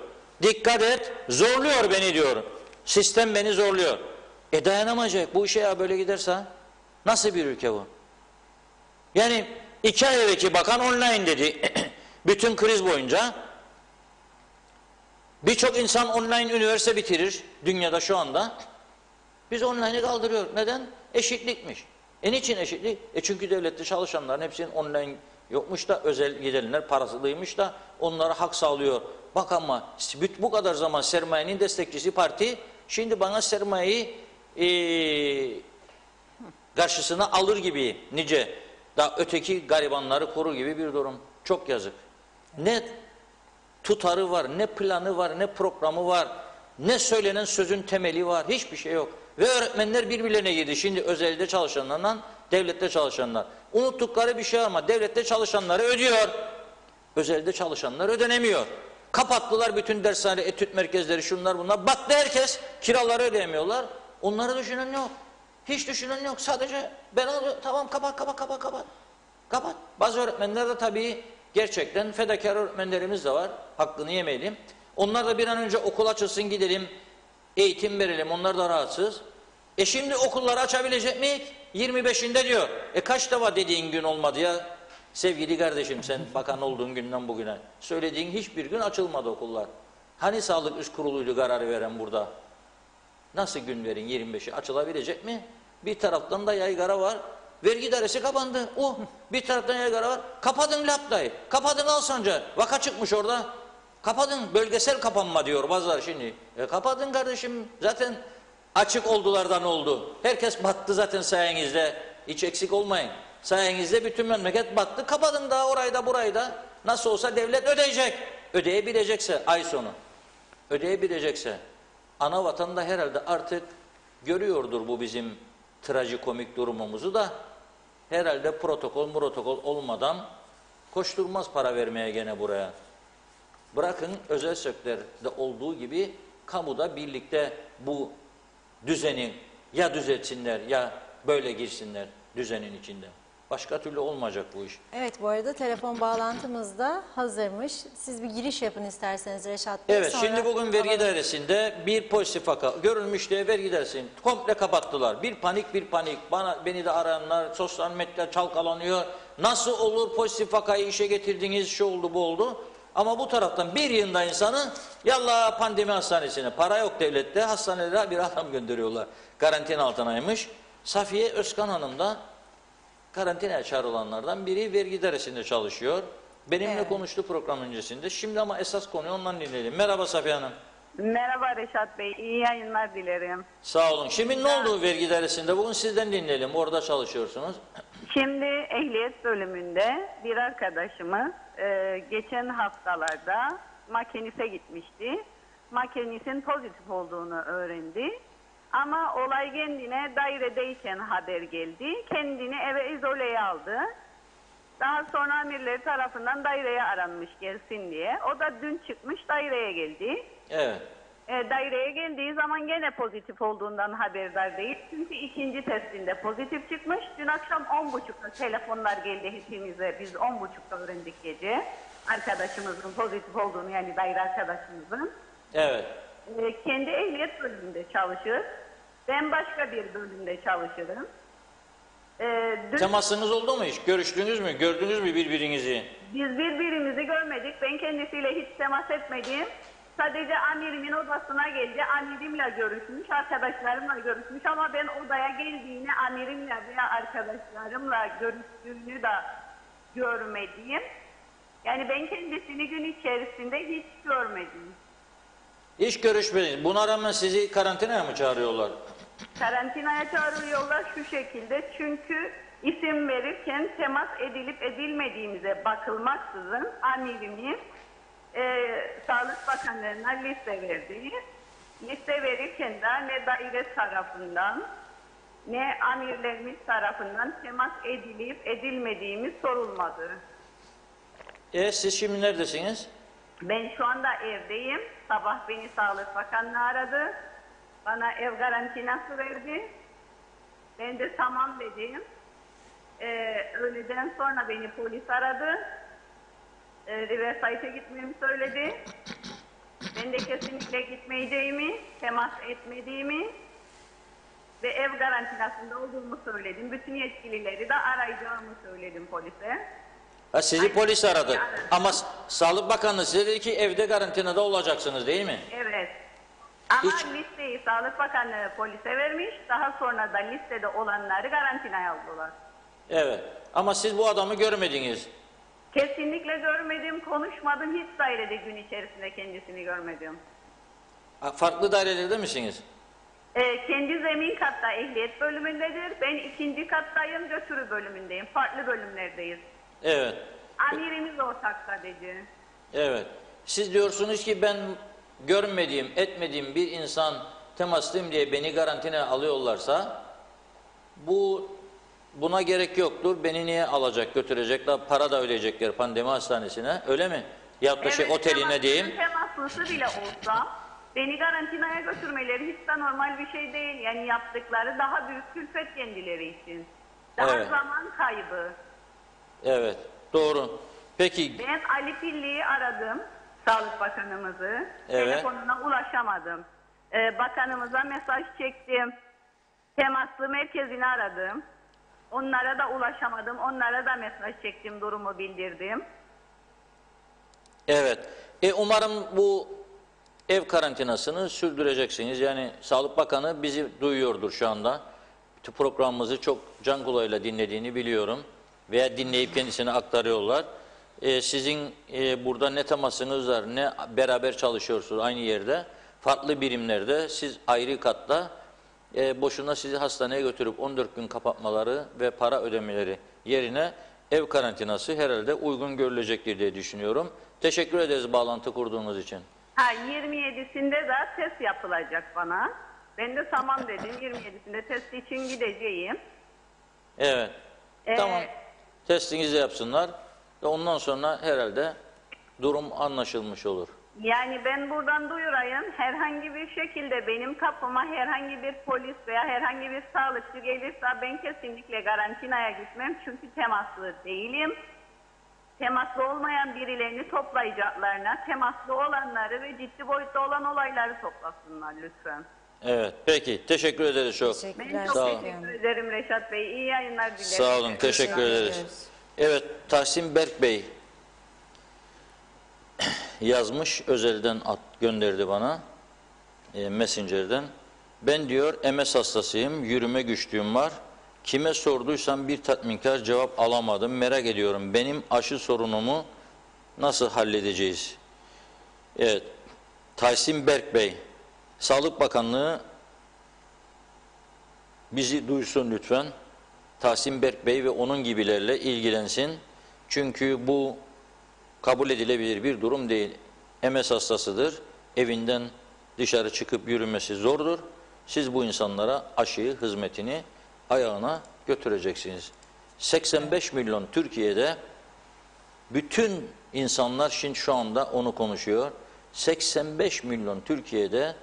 Dikkat et, zorluyor beni diyor. Sistem beni zorluyor. Dayanamayacak bu işe ya böyle giderse. Nasıl bir ülke bu? Yani 2 ay evvelki bakan online dedi. Bütün kriz boyunca. Birçok insan online üniversite bitirir dünyada şu anda. Biz online'ı kaldırıyor. Neden? Eşitlikmiş. Niçin eşitlik? Çünkü devlette çalışanların hepsinin online yokmuş da özel gidenler parasılıymış da onlara hak sağlıyor. Bak ama bu kadar zaman sermayenin destekçisi parti şimdi bana sermayeyi karşısına alır gibi nice da öteki garibanları korur gibi bir durum. Çok yazık. Ne tutarı var, ne planı var, ne programı var, ne söylenen sözün temeli var. Hiçbir şey yok. Ve öğretmenler birbirlerine girdi. Şimdi özelde çalışanlarla devlette çalışanlar. Unuttukları bir şey var ama devlette çalışanları ödüyor. Özelde çalışanlar ödenemiyor. Kapattılar bütün dershane, etüt merkezleri, şunlar bunlar. Battı herkes. Kiraları ödeyemiyorlar. Onları düşünen yok. Hiç düşünen yok. Sadece ben alıyorum. Tamam kapat. Bazı öğretmenler de tabii gerçekten fedakar öğretmenlerimiz de var. Hakkını yemeyelim. Onlar da bir an önce okul açılsın gidelim. Eğitim verelim. Onlar da rahatsız. Şimdi okulları açabilecek miyiz? 25'inde diyor. Kaç defa dediğin gün olmadı ya? Sevgili kardeşim sen bakan olduğun günden bugüne. Söylediğin hiçbir gün açılmadı okullar. Hani Sağlık Üst Kurulu'ydu kararı veren burada? Nasıl gün verin 25'i? Açılabilecek mi? Bir taraftan da yaygara var. Vergi dairesi kapandı. Bir taraftan yaygara var. Kapadın Lapta'yı. Kapadın Alsancak'ı. Vaka çıkmış orada. Kapadın. Bölgesel kapanma diyor bazıları şimdi. Kapadın kardeşim. Zaten açık oldulardan oldu. Herkes battı zaten sayenizde. Hiç eksik olmayın. Sayenizde bütün memleket battı. Kapadın da orayı da burayı da. Nasıl olsa devlet ödeyecek. Ödeyebilecekse ay sonu. Ödeyebilecekse. Ana vatan da herhalde artık görüyordur bu bizim trajikomik durumumuzu da herhalde protokol olmadan koşturmaz para vermeye gene buraya. Bırakın özel sektörde olduğu gibi kamuda birlikte bu düzeni ya düzeltsinler ya böyle girsinler düzenin içinde. Başka türlü olmayacak bu iş. Evet, bu arada telefon bağlantımız da hazırmış. Siz bir giriş yapın isterseniz Reşat Bey. Evet, Sonra şimdi bugün vergi alalım. dairesinde bir pozitif vaka görülmüş diye vergi dairesini komple kapattılar. Bir panik. Beni de arayanlar, sosyal medya çalkalanıyor. Nasıl olur pozitif vakayı işe getirdiniz, şu oldu bu oldu. Ama bu taraftan bir yığında insanı yallah pandemi hastanesine, para yok devlette, hastanelere bir adam gönderiyorlar. Karantina altınaymış. Safiye Özkan Hanım da karantinaya çağrılanlardan biri, vergi dairesinde çalışıyor. Benimle Evet. konuştu program öncesinde. Şimdi ama esas konuyu ondan dinleyelim. Merhaba Safiye Hanım. Merhaba Reşat Bey, iyi yayınlar dilerim. Sağ olun. Şimdi ne oldu vergi dairesinde? Bugün sizden dinleyelim. Orada çalışıyorsunuz. Şimdi ehliyet bölümünde bir arkadaşımız geçen haftalarda makinise gitmişti. Makinisin pozitif olduğunu öğrendi. Ama olay kendine dairedeyken haber geldi. Kendini eve izoleye aldı. Daha sonra amirleri tarafından daireye aranmış gelsin diye. O da dün çıkmış daireye geldi. Evet. Daireye geldiği zaman gene pozitif olduğundan haberdar değil. Çünkü ikinci testinde pozitif çıkmış. Dün akşam 10.30'da telefonlar geldi hepimize. Biz 10.30'da öğrendik gece. Arkadaşımızın pozitif olduğunu, yani daire arkadaşımızın. Evet. Kendi ehliyet bölümünde çalışır. Ben başka bir bölümde çalışırım. Dün Temasınız oldu mu hiç? Görüştünüz mü? Gördünüz mü birbirinizi? biz birbirimizi görmedik. Ben kendisiyle hiç temas etmedim. Sadece amirimin odasına geldi. Amirimle görüşmüş, arkadaşlarımla görüşmüş ama ben odaya geldiğini amirimle veya arkadaşlarımla görüştüğünü de görmedim. Yani ben kendisini gün içerisinde hiç görmedim. Hiç görüşmediniz. Buna rağmen sizi karantinaya mı çağırıyorlar? Karantinaya çağırıyorlar şu şekilde, çünkü isim verirken temas edilip edilmediğimize bakılmaksızın amirimiz Sağlık Bakanlığı'na liste verdi. Liste verirken de ne daire tarafından ne amirlerimiz tarafından temas edilip edilmediğimiz sorulmadı. Siz şimdi neredesiniz? Ben şu anda evdeyim. Sabah beni Sağlık Bakanlığı aradı. Bana ev garantinası verdi. Ben de tamam dedim. Öğleden sonra beni polis aradı. Riverside'e gitmemi söyledi. Ben de kesinlikle gitmeyeceğimi, temas etmediğimi ve ev garantinasında olduğumu söyledim. Bütün yetkilileri de arayacağımı söyledim polise. Ha, sizi polis aradı. Ama Sağlık Bakanlığı size dedi ki evde karantinada olacaksınız değil mi? Evet. Ama Hiç- listeyi Sağlık Bakanlığı polise vermiş. Daha sonra da listede olanları karantinaya aldılar. Evet. Ama siz bu adamı görmediniz. Kesinlikle görmedim, konuşmadım. Hiç dairede gün içerisinde kendisini görmedim. Ha, farklı dairelerde misiniz? Kendi zemin katta ehliyet bölümündedir. Ben ikinci kattayım, götürü bölümündeyim. Farklı bölümlerdeyiz. Evet. Amirimiz ortak sadece. Evet. Siz diyorsunuz ki ben görmediğim, etmediğim bir insan temaslıyım diye beni karantinaya alıyorlarsa buna gerek yoktur. Beni niye alacak, götürecekler, para da ödeyecekler pandemi hastanesine. Öyle mi? Ya da oteline diyeyim. Temaslısı bile olsa beni karantinaya götürmeleri hiç de normal bir şey değil. Yani yaptıkları daha büyük külfet kendileri için. Daha Evet. zaman kaybı. Evet. Doğru. Peki Ben Ali Pilli'yi aradım, Sağlık Bakanımızı. Evet. Telefonuna ulaşamadım. Bakanımıza mesaj çektim. Temaslı merkezini aradım. Onlara da ulaşamadım. Onlara da mesaj çektim, durumu bildirdim. evet. Umarım bu ev karantinasını sürdüreceksiniz. Yani Sağlık Bakanı bizi duyuyordur şu anda. Programımızı çok can kulağıyla dinlediğini biliyorum. Veya dinleyip kendisine aktarıyorlar. Sizin burada ne temasınız var, ne beraber çalışıyorsunuz aynı yerde. Farklı birimlerde siz ayrı katta boşuna sizi hastaneye götürüp 14 gün kapatmaları ve para ödemeleri yerine ev karantinası herhalde uygun görülecektir diye düşünüyorum. Teşekkür ederiz bağlantı kurduğunuz için. 27'sinde de test yapılacak bana. Ben de tamam dedim. 27'sinde test için gideceğim. Evet. Tamam. Testinizi de yapsınlar. Ve ondan sonra herhalde durum anlaşılmış olur. Yani ben buradan duyurayım, herhangi bir şekilde benim kapıma herhangi bir polis veya herhangi bir sağlıkçı gelirse ben kesinlikle karantinaya gitmem. Çünkü temaslı değilim. Temaslı olmayan birilerini toplayacaklarına temaslı olanları ve ciddi boyutta olan olayları toplasınlar lütfen. Evet, peki. Teşekkür ederiz çok. Ben Teşekkürler. çok Sağ olun. teşekkür ederim Reşat Bey. İyi yayınlar dilerim. Sağ olun, teşekkür ederiz. Evet, Tahsin Berk Bey yazmış, özelden gönderdi bana, Messenger'den. Ben diyor, MS hastasıyım, yürüme güçlüğüm var. Kime sorduysam bir tatminkar cevap alamadım. Merak ediyorum, benim aşı sorunumu nasıl halledeceğiz? Evet, Tahsin Berk Bey, Sağlık Bakanlığı bizi duysun lütfen. Tahsin Berk Bey ve onun gibilerle ilgilensin. Çünkü bu kabul edilebilir bir durum değil. MS hastasıdır. Evinden dışarı çıkıp yürümesi zordur. Siz bu insanlara aşıyı, hizmetini ayağına götüreceksiniz. 85 milyon Türkiye'de bütün insanlar şimdi şu anda onu konuşuyor. 85 milyon Türkiye'de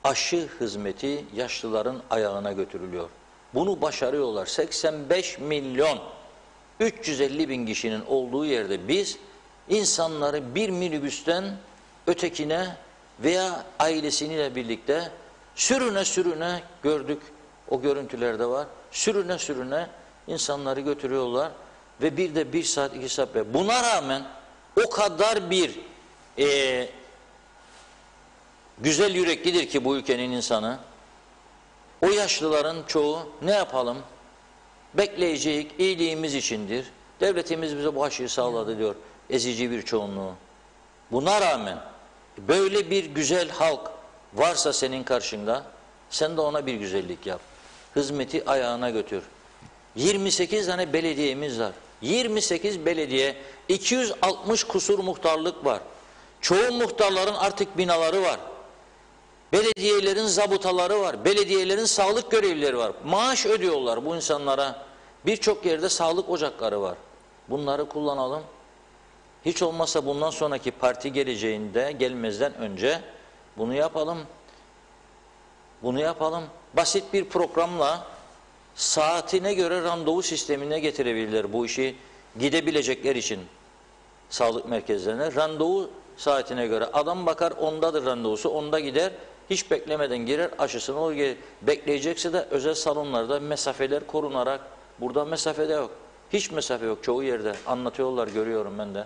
aşı hizmeti yaşlıların ayağına götürülüyor. Bunu başarıyorlar. 85 milyon 350 bin kişinin olduğu yerde biz insanları bir minibüsten ötekine veya ailesiyle birlikte sürüne sürüne gördük. O görüntülerde var. Sürüne sürüne insanları götürüyorlar ve bir de 1 saat 2 saat. Buna rağmen o kadar bir güzel yüreklidir ki bu ülkenin insanı. O yaşlıların çoğu ne yapalım? Bekleyecek, iyiliğimiz içindir. Devletimiz bize bu aşıyı sağladı diyor ezici bir çoğunluğu. Buna rağmen böyle bir güzel halk varsa senin karşında, sen de ona bir güzellik yap. Hizmeti ayağına götür. 28 tane belediyemiz var. 28 belediye, 260 kusur muhtarlık var. Çoğu muhtarların artık binaları var. Belediyelerin zabıtaları var. Belediyelerin sağlık görevlileri var. Maaş ödüyorlar bu insanlara. Birçok yerde sağlık ocakları var. Bunları kullanalım. Hiç olmazsa bundan sonraki parti geleceğinde, gelmezden önce bunu yapalım. Bunu yapalım. Basit bir programla saatine göre randevu sistemine getirebilirler bu işi gidebilecekler için sağlık merkezlerine. Randevu saatine göre adam bakar, ondadır randevusu, onda gider. Hiç beklemeden girer, aşısını o bekleyecekse de özel salonlarda mesafeler korunarak, burada mesafede yok. Hiç mesafe yok çoğu yerde. Anlatıyorlar, görüyorum ben de.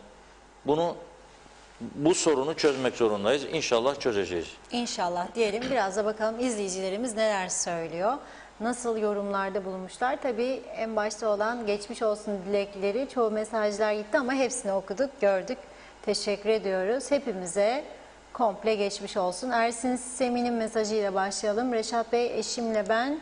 Bu sorunu çözmek zorundayız. İnşallah çözeceğiz. İnşallah diyelim. Biraz da bakalım izleyicilerimiz neler söylüyor. Nasıl yorumlarda bulunmuşlar. Tabii en başta olan geçmiş olsun dilekleri, çoğu mesajlar gitti ama hepsini okuduk, gördük. Teşekkür ediyoruz. Hepimize komple geçmiş olsun. Ersin Semin'in mesajıyla başlayalım. Reşat Bey, eşimle ben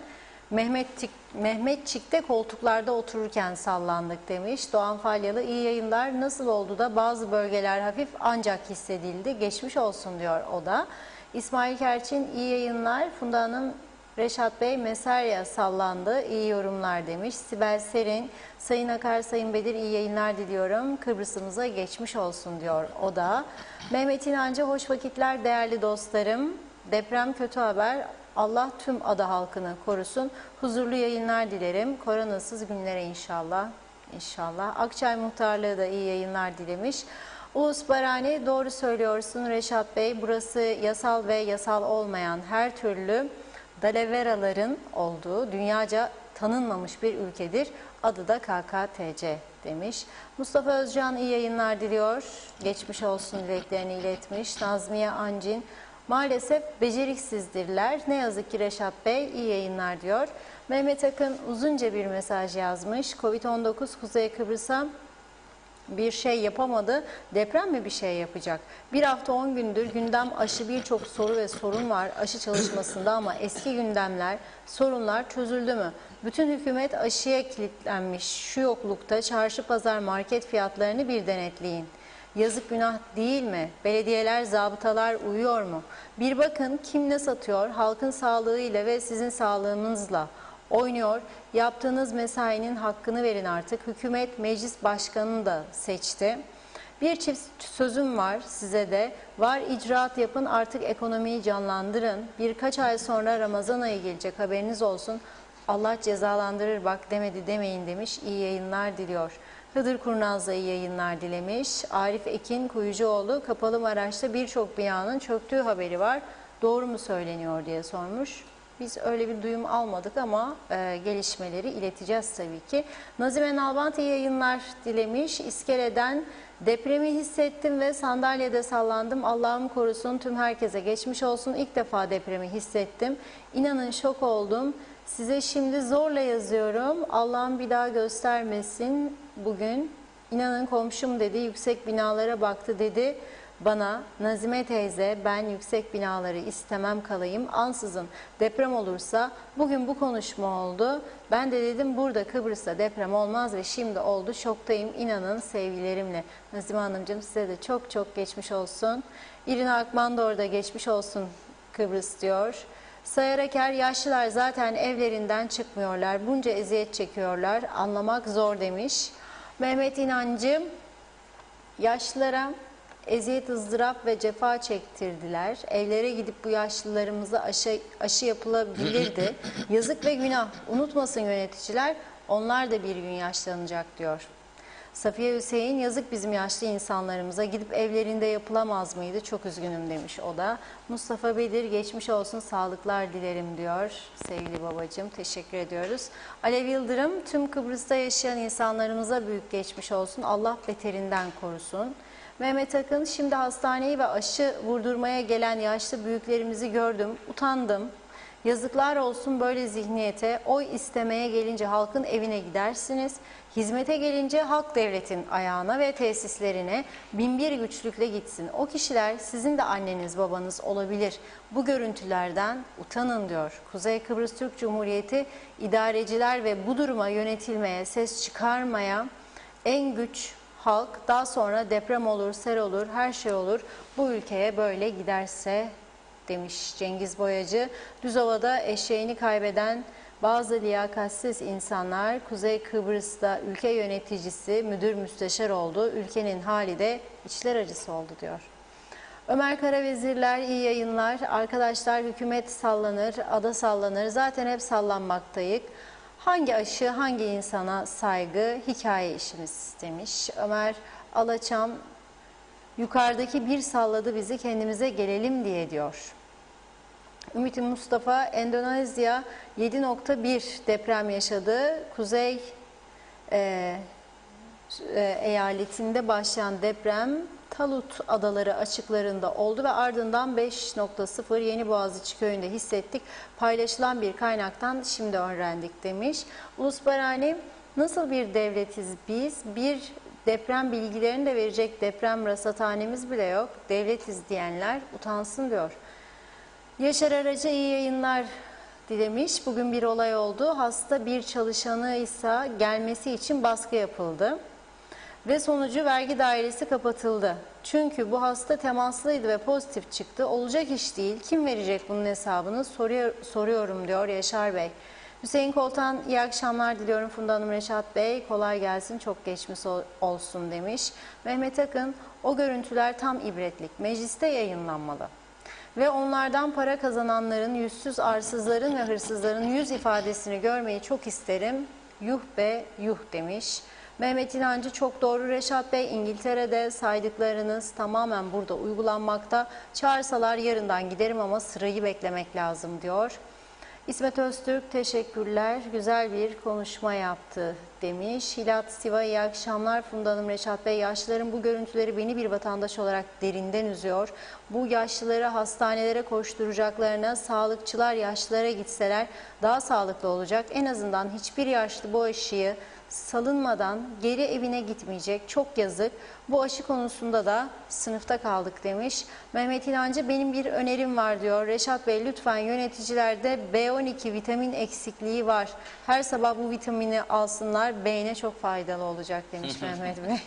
Mehmetçik'te koltuklarda otururken sallandık demiş. Doğan Falyalı, iyi yayınlar. Nasıl oldu da bazı bölgeler hafif ancak hissedildi. Geçmiş olsun diyor o da. İsmail Kerçin, iyi yayınlar. Funda Hanım, Reşat Bey, Mesarya sallandı. İyi yorumlar demiş. Sibel Serin, Sayın Akar, Sayın Bedir, iyi yayınlar diliyorum. Kıbrıs'ımıza geçmiş olsun diyor o da. Mehmet İnancı, hoş vakitler değerli dostlarım. Deprem kötü haber. Allah tüm ada halkını korusun. Huzurlu yayınlar dilerim. Koronasız günlere inşallah. İnşallah. Akçay Muhtarlığı da iyi yayınlar dilemiş. Uğuz Barani, doğru söylüyorsun Reşat Bey. Burası yasal ve yasal olmayan her türlü dalaveraların olduğu dünyaca tanınmamış bir ülkedir. Adı da KKTC demiş. Mustafa Özcan iyi yayınlar diliyor. Geçmiş olsun dileklerini iletmiş. Nazmiye Ancin, maalesef beceriksizdirler. Ne yazık ki Reşat Bey, iyi yayınlar diyor. Mehmet Akın uzunca bir mesaj yazmış. Covid-19 Kuzey Kıbrıs'a bir şey yapamadı. Deprem mi bir şey yapacak? Bir hafta 10 gündür gündem aşı, birçok soru ve sorun var aşı çalışmasında ama eski gündemler, sorunlar çözüldü mü? Bütün hükümet aşıya kilitlenmiş. Şu yoklukta çarşı pazar market fiyatlarını bir denetleyin. Yazık, günah değil mi? Belediyeler, zabıtalar uyuyor mu? Bir bakın kim ne satıyor? Halkın sağlığıyla ve sizin sağlığınızla oynuyor. Yaptığınız mesainin hakkını verin artık. Hükümet meclis başkanını da seçti. Bir çift sözüm var size de. Var icraat yapın, artık ekonomiyi canlandırın. Birkaç ay sonra Ramazan ayı gelecek, haberiniz olsun. Allah cezalandırır bak demedi demeyin demiş. İyi yayınlar diliyor. Hıdır Kurnaz da iyi yayınlar dilemiş. Arif Ekin Kuyucuoğlu, Kapalı Maraş'ta birçok binanın çöktüğü haberi var. Doğru mu söyleniyor diye sormuş. Biz öyle bir duyum almadık ama gelişmeleri ileteceğiz tabii ki. Nazime Nalbant iyi yayınlar dilemiş. İskele'den depremi hissettim ve sandalyede sallandım. Allah'ım korusun, tüm herkese geçmiş olsun. İlk defa depremi hissettim. İnanın şok oldum. Size şimdi zorla yazıyorum. Allah'ım bir daha göstermesin bugün. İnanın komşum dedi, yüksek binalara baktı dedi. Bana Nazime teyze, ben yüksek binaları istemem kalayım, ansızın deprem olursa, bugün bu konuşma oldu. Ben de dedim burada Kıbrıs'ta deprem olmaz ve şimdi oldu, şoktayım, inanın, sevgilerimle. Nazime Hanımcığım, size de çok çok geçmiş olsun. İrina Akman da orada geçmiş olsun Kıbrıs diyor. Sayar Aker, yaşlılar zaten evlerinden çıkmıyorlar, bunca eziyet çekiyorlar, anlamak zor demiş. Mehmet İnancı, yaşlılara eziyet, ızdırap ve cefa çektirdiler. Evlere gidip bu yaşlılarımıza aşı yapılabilirdi. Yazık ve günah. Unutmasın yöneticiler, onlar da bir gün yaşlanacak diyor. Safiye Hüseyin, yazık bizim yaşlı insanlarımıza, gidip evlerinde yapılamaz mıydı? Çok üzgünüm demiş o da. Mustafa Bedir, geçmiş olsun, sağlıklar dilerim diyor. Sevgili babacığım, teşekkür ediyoruz. Alev Yıldırım, tüm Kıbrıs'ta yaşayan insanlarımıza büyük geçmiş olsun. Allah beterinden korusun. Mehmet Akın, şimdi hastaneyi ve aşı vurdurmaya gelen yaşlı büyüklerimizi gördüm, utandım. Yazıklar olsun böyle zihniyete. Oy istemeye gelince halkın evine gidersiniz. Hizmete gelince halk devletin ayağına ve tesislerine binbir güçlükle gitsin. O kişiler sizin de anneniz babanız olabilir. Bu görüntülerden utanın diyor. Kuzey Kıbrıs Türk Cumhuriyeti idareciler ve bu duruma yönetilmeye, ses çıkarmaya en güç halk. Daha sonra deprem olur, sel olur, her şey olur. Bu ülkeye böyle giderse demiş Cengiz Boyacı. Düzova'da eşeğini kaybeden bazı liyakatsiz insanlar Kuzey Kıbrıs'ta ülke yöneticisi, müdür müsteşar oldu. Ülkenin hali de içler acısı oldu diyor. Ömer Karavezirler, iyi yayınlar. Arkadaşlar, hükümet sallanır, ada sallanır. Zaten hep sallanmaktayız. Hangi aşı, hangi insana saygı, hikaye işimiz demiş. Ömer Alaçam, yukarıdaki bir salladı bizi, kendimize gelelim diye diyor. Ümit Mustafa, Endonezya 7.1 deprem yaşadı. Kuzey eyaletinde başlayan deprem Talut Adaları açıklarında oldu ve ardından 5.0 Yeni Boğaziçi köyünde hissettik. Paylaşılan bir kaynaktan şimdi öğrendik demiş. Ulus Barani, nasıl bir devletiz biz? Bir deprem bilgilerini de verecek deprem rasathanemiz bile yok. Devletiz diyenler utansın diyor. Yaşar Aracı, iyi yayınlar dilemiş. Bugün bir olay oldu. Hasta bir çalışanı ise gelmesi için baskı yapıldı. Ve sonucu vergi dairesi kapatıldı. Çünkü bu hasta temaslıydı ve pozitif çıktı. Olacak iş değil. Kim verecek bunun hesabını soruyorum diyor Yaşar Bey. Hüseyin Koltan, iyi akşamlar diliyorum. Funda Hanım, Reşat Bey, kolay gelsin, çok geçmiş olsun demiş. Mehmet Akın, o görüntüler tam ibretlik. Mecliste yayınlanmalı. Ve onlardan para kazananların, yüzsüz arsızların ve hırsızların yüz ifadesini görmeyi çok isterim. Yuh be yuh demiş. Mehmet İnancı, çok doğru Reşat Bey, İngiltere'de saydıklarınız tamamen burada uygulanmakta. Çağırsalar yarından giderim ama sırayı beklemek lazım diyor. İsmet Öztürk, teşekkürler, güzel bir konuşma yaptı demiş. Hilat Siva, iyi akşamlar. Funda Hanım, Reşat Bey, yaşlıların bu görüntüleri beni bir vatandaş olarak derinden üzüyor. Bu yaşlıları hastanelere koşturacaklarına sağlıkçılar yaşlılara gitseler daha sağlıklı olacak. En azından hiçbir yaşlı bu aşıyı salınmadan geri evine gitmeyecek. Çok yazık. Bu aşı konusunda da sınıfta kaldık demiş. Mehmet İnancı, benim bir önerim var diyor. Reşat Bey, lütfen yöneticilerde B12 vitamin eksikliği var. Her sabah bu vitamini alsınlar. Beyne çok faydalı olacak demiş Mehmet Bey.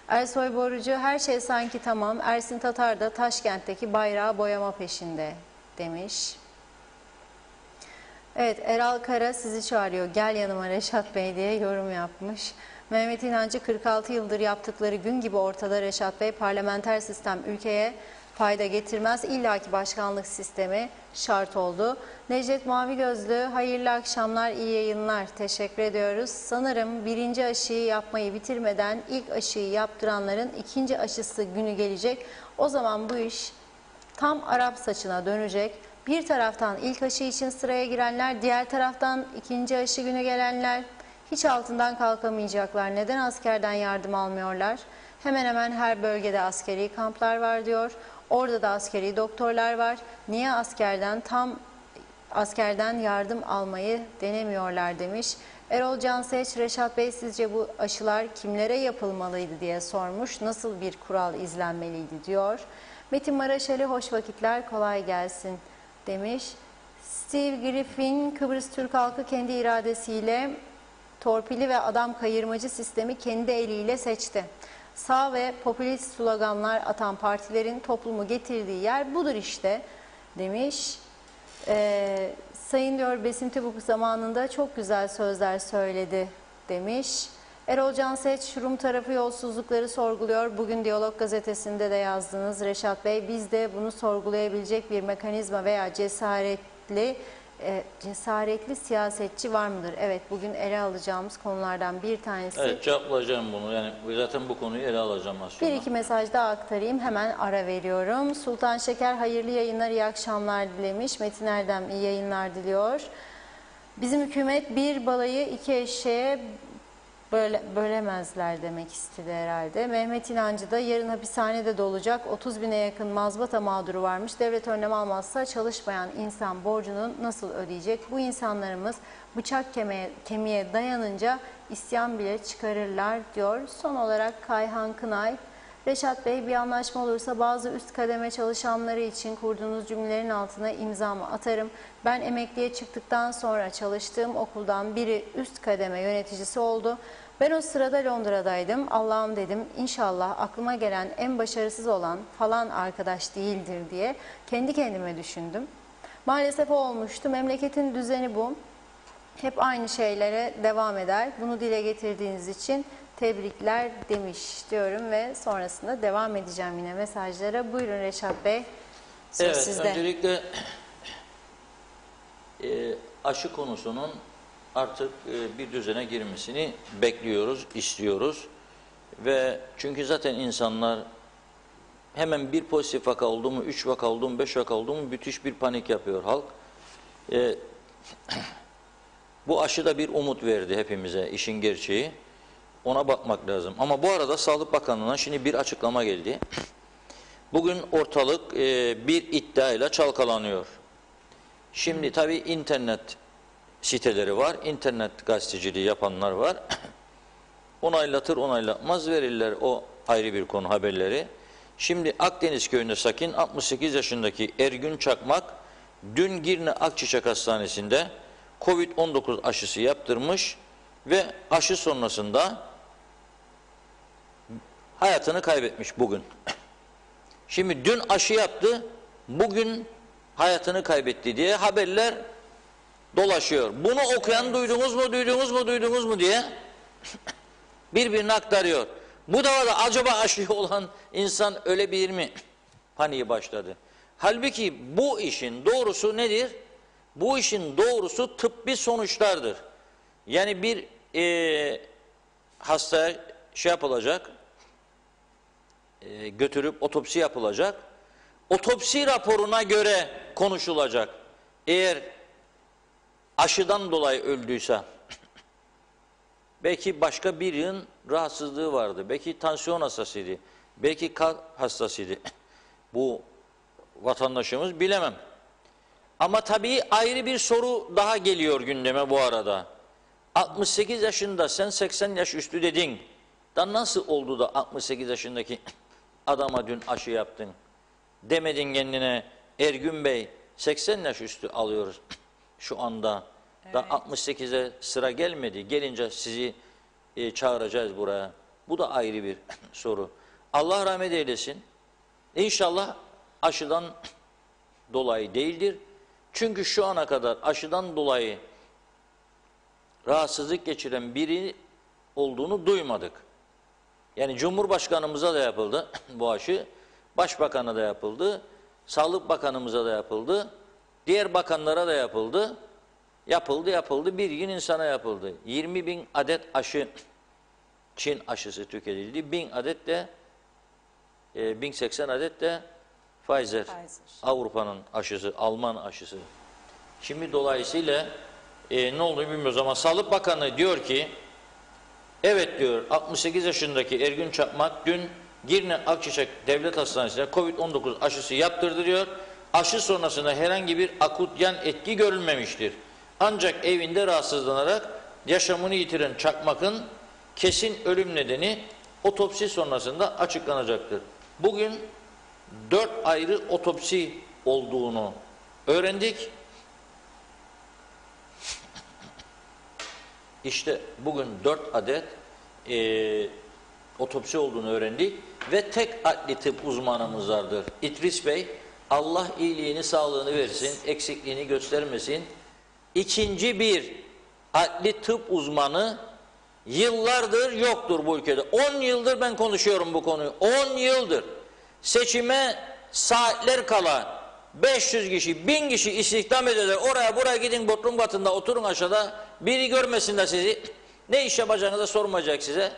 Ersoy Borucu, her şey sanki tamam. Ersin Tatar da Taşkent'teki bayrağı boyama peşinde demiş. Evet, Eral Kara sizi çağırıyor. Gel yanıma Reşat Bey diye yorum yapmış. Mehmet İnancı 46 yıldır yaptıkları gün gibi ortada Reşat Bey. Parlamenter sistem ülkeye fayda getirmez. İllaki başkanlık sistemi şart oldu. Necdet Mavi Gözlü, hayırlı akşamlar, iyi yayınlar. Teşekkür ediyoruz. Sanırım birinci aşıyı yapmayı bitirmeden ilk aşıyı yaptıranların ikinci aşısı günü gelecek. O zaman bu iş tam Arap saçına dönecek. Bir taraftan ilk aşı için sıraya girenler, diğer taraftan ikinci aşı günü gelenler hiç altından kalkamayacaklar. Neden askerden yardım almıyorlar? Hemen hemen her bölgede askeri kamplar var diyor. Orada da askeri doktorlar var. Niye askerden yardım almayı denemiyorlar demiş. Erol Canseç, Reşat Bey sizce bu aşılar kimlere yapılmalıydı diye sormuş. Nasıl bir kural izlenmeliydi diyor. Metin Maraşeli hoş vakitler, kolay gelsin demiş. Steve Griffin, Kıbrıs Türk halkı kendi iradesiyle torpili ve adam kayırmacı sistemi kendi eliyle seçti. Sağ ve popülist sloganlar atan partilerin toplumu getirdiği yer budur işte demiş. Sayın diyor Besim bu zamanında çok güzel sözler söyledi demiş. Erol Canseç, Rum tarafı yolsuzlukları sorguluyor. Bugün Diyalog gazetesinde de yazdınız Reşat Bey. Bizde bunu sorgulayabilecek bir mekanizma veya cesaretli siyasetçi var mıdır? Evet, bugün ele alacağımız konulardan bir tanesi. Evet, cevaplayacağım bunu. Yani zaten bu konuyu ele alacağım aslında. Bir iki mesaj daha aktarayım. Hemen ara veriyorum. Sultan Şeker hayırlı yayınlar, iyi akşamlar dilemiş. Metin Erdem iyi yayınlar diliyor. Bizim hükümet bir balayı iki eşeğe bölemezler demek istedi herhalde. Mehmet İnancı da yarın hapishanede dolacak. 30 bine yakın mazbata mağduru varmış. Devlet önlem almazsa çalışmayan insan borcunu nasıl ödeyecek? Bu insanlarımız bıçak kemiğe dayanınca isyan bile çıkarırlar diyor. Son olarak Kayhan Kınay. Reşat Bey, bir anlaşma olursa bazı üst kademe çalışanları için kurduğunuz cümlelerin altına imzamı atarım. Ben emekliye çıktıktan sonra çalıştığım okuldan biri üst kademe yöneticisi oldu. Ben o sırada Londra'daydım. Allah'ım dedim, inşallah aklıma gelen en başarısız olan falan arkadaş değildir diye kendi kendime düşündüm. Maalesef o olmuştu. Memleketin düzeni bu. Hep aynı şeylere devam eder. Bunu dile getirdiğiniz için tebrikler demiş diyorum ve sonrasında devam edeceğim yine mesajlara. Buyurun Reşat Bey, söz Evet, sizde. öncelikle aşı konusunun artık bir düzene girmesini bekliyoruz, istiyoruz. Ve çünkü zaten insanlar hemen bir pozitif vaka oldu mu, 3 vaka oldu mu, 5 vaka oldu mu müthiş bir panik yapıyor halk. Bu aşı da bir umut verdi hepimize, işin gerçeği. Ona bakmak lazım. Ama bu arada Sağlık Bakanlığı'na şimdi bir açıklama geldi. Bugün ortalık bir iddiayla çalkalanıyor. Şimdi tabii internet siteleri var, internet gazeteciliği yapanlar var. Onaylatır onaylatmaz verirler, o ayrı bir konu haberleri. Şimdi Akdeniz köyünde sakin 68 yaşındaki Ergün Çakmak dün Girne Akçiçek Hastanesi'nde Covid-19 aşısı yaptırmış ve aşı sonrasında hayatını kaybetmiş bugün. Şimdi dün aşı yaptı, bugün hayatını kaybetti diye haberler dolaşıyor. Bunu okuyan duydunuz mu diye birbirine aktarıyor. Bu da acaba aşı olan insan ölebilir mi? Paniği başladı. Halbuki bu işin doğrusu nedir? Bu işin doğrusu tıbbi sonuçlardır. Yani bir hastaya şey yapılacak, götürüp otopsi yapılacak. Otopsi raporuna göre konuşulacak. Eğer aşıdan dolayı öldüyse, belki başka birinin rahatsızlığı vardı. Belki tansiyon hastasıydı. Belki kalp hastasıydı. Bu vatandaşımız bilemem. Ama tabii ayrı bir soru daha geliyor gündeme bu arada. 68 yaşında sen 80 yaş üstü dedin. Da nasıl oldu da 68 yaşındaki adama dün aşı yaptın? Demedin kendine Ergün Bey 80 yaş üstü alıyoruz şu anda. Evet. Da 68'e sıra gelmedi. Gelince sizi çağıracağız buraya. Bu da ayrı bir soru. Allah rahmet eylesin. İnşallah aşıdan dolayı değildir. Çünkü şu ana kadar aşıdan dolayı rahatsızlık geçiren biri olduğunu duymadık. Yani Cumhurbaşkanımıza da yapıldı bu aşı, Başbakan'a da yapıldı, Sağlık Bakanımıza da yapıldı, diğer bakanlara da yapıldı. Yapıldı, bir gün insana yapıldı. 20.000 adet aşı, Çin aşısı tüketildi. 1000 adet de 1080 adet de Pfizer. Avrupa'nın aşısı, Alman aşısı. Şimdi dolayısıyla ne olduğunu bilmiyoruz ama Sağlık Bakanı diyor ki, evet diyor, 68 yaşındaki Ergün Çakmak dün Girne Akçiçek Devlet Hastanesi'ne Covid-19 aşısı yaptırdı diyor. Aşı sonrasında herhangi bir akut yan etki görülmemiştir. Ancak evinde rahatsızlanarak yaşamını yitiren Çakmak'ın kesin ölüm nedeni otopsi sonrasında açıklanacaktır. Bugün 4 ayrı otopsi olduğunu öğrendik. İşte bugün 4 adet otopsi olduğunu öğrendik ve tek adli tıp uzmanımız vardır. İdris Bey, Allah iyiliğini, sağlığını versin, eksikliğini göstermesin. İkinci bir adli tıp uzmanı yıllardır yoktur bu ülkede. 10 yıldır ben konuşuyorum bu konuyu. 10 yıldır. Seçime saatler kala 500 kişi, 1000 kişi istihdam ederler. Oraya buraya gidin, Bodrum Batı'nda oturun aşağıda. Biri görmesin de sizi. Ne iş yapacağınızı da sormayacak size.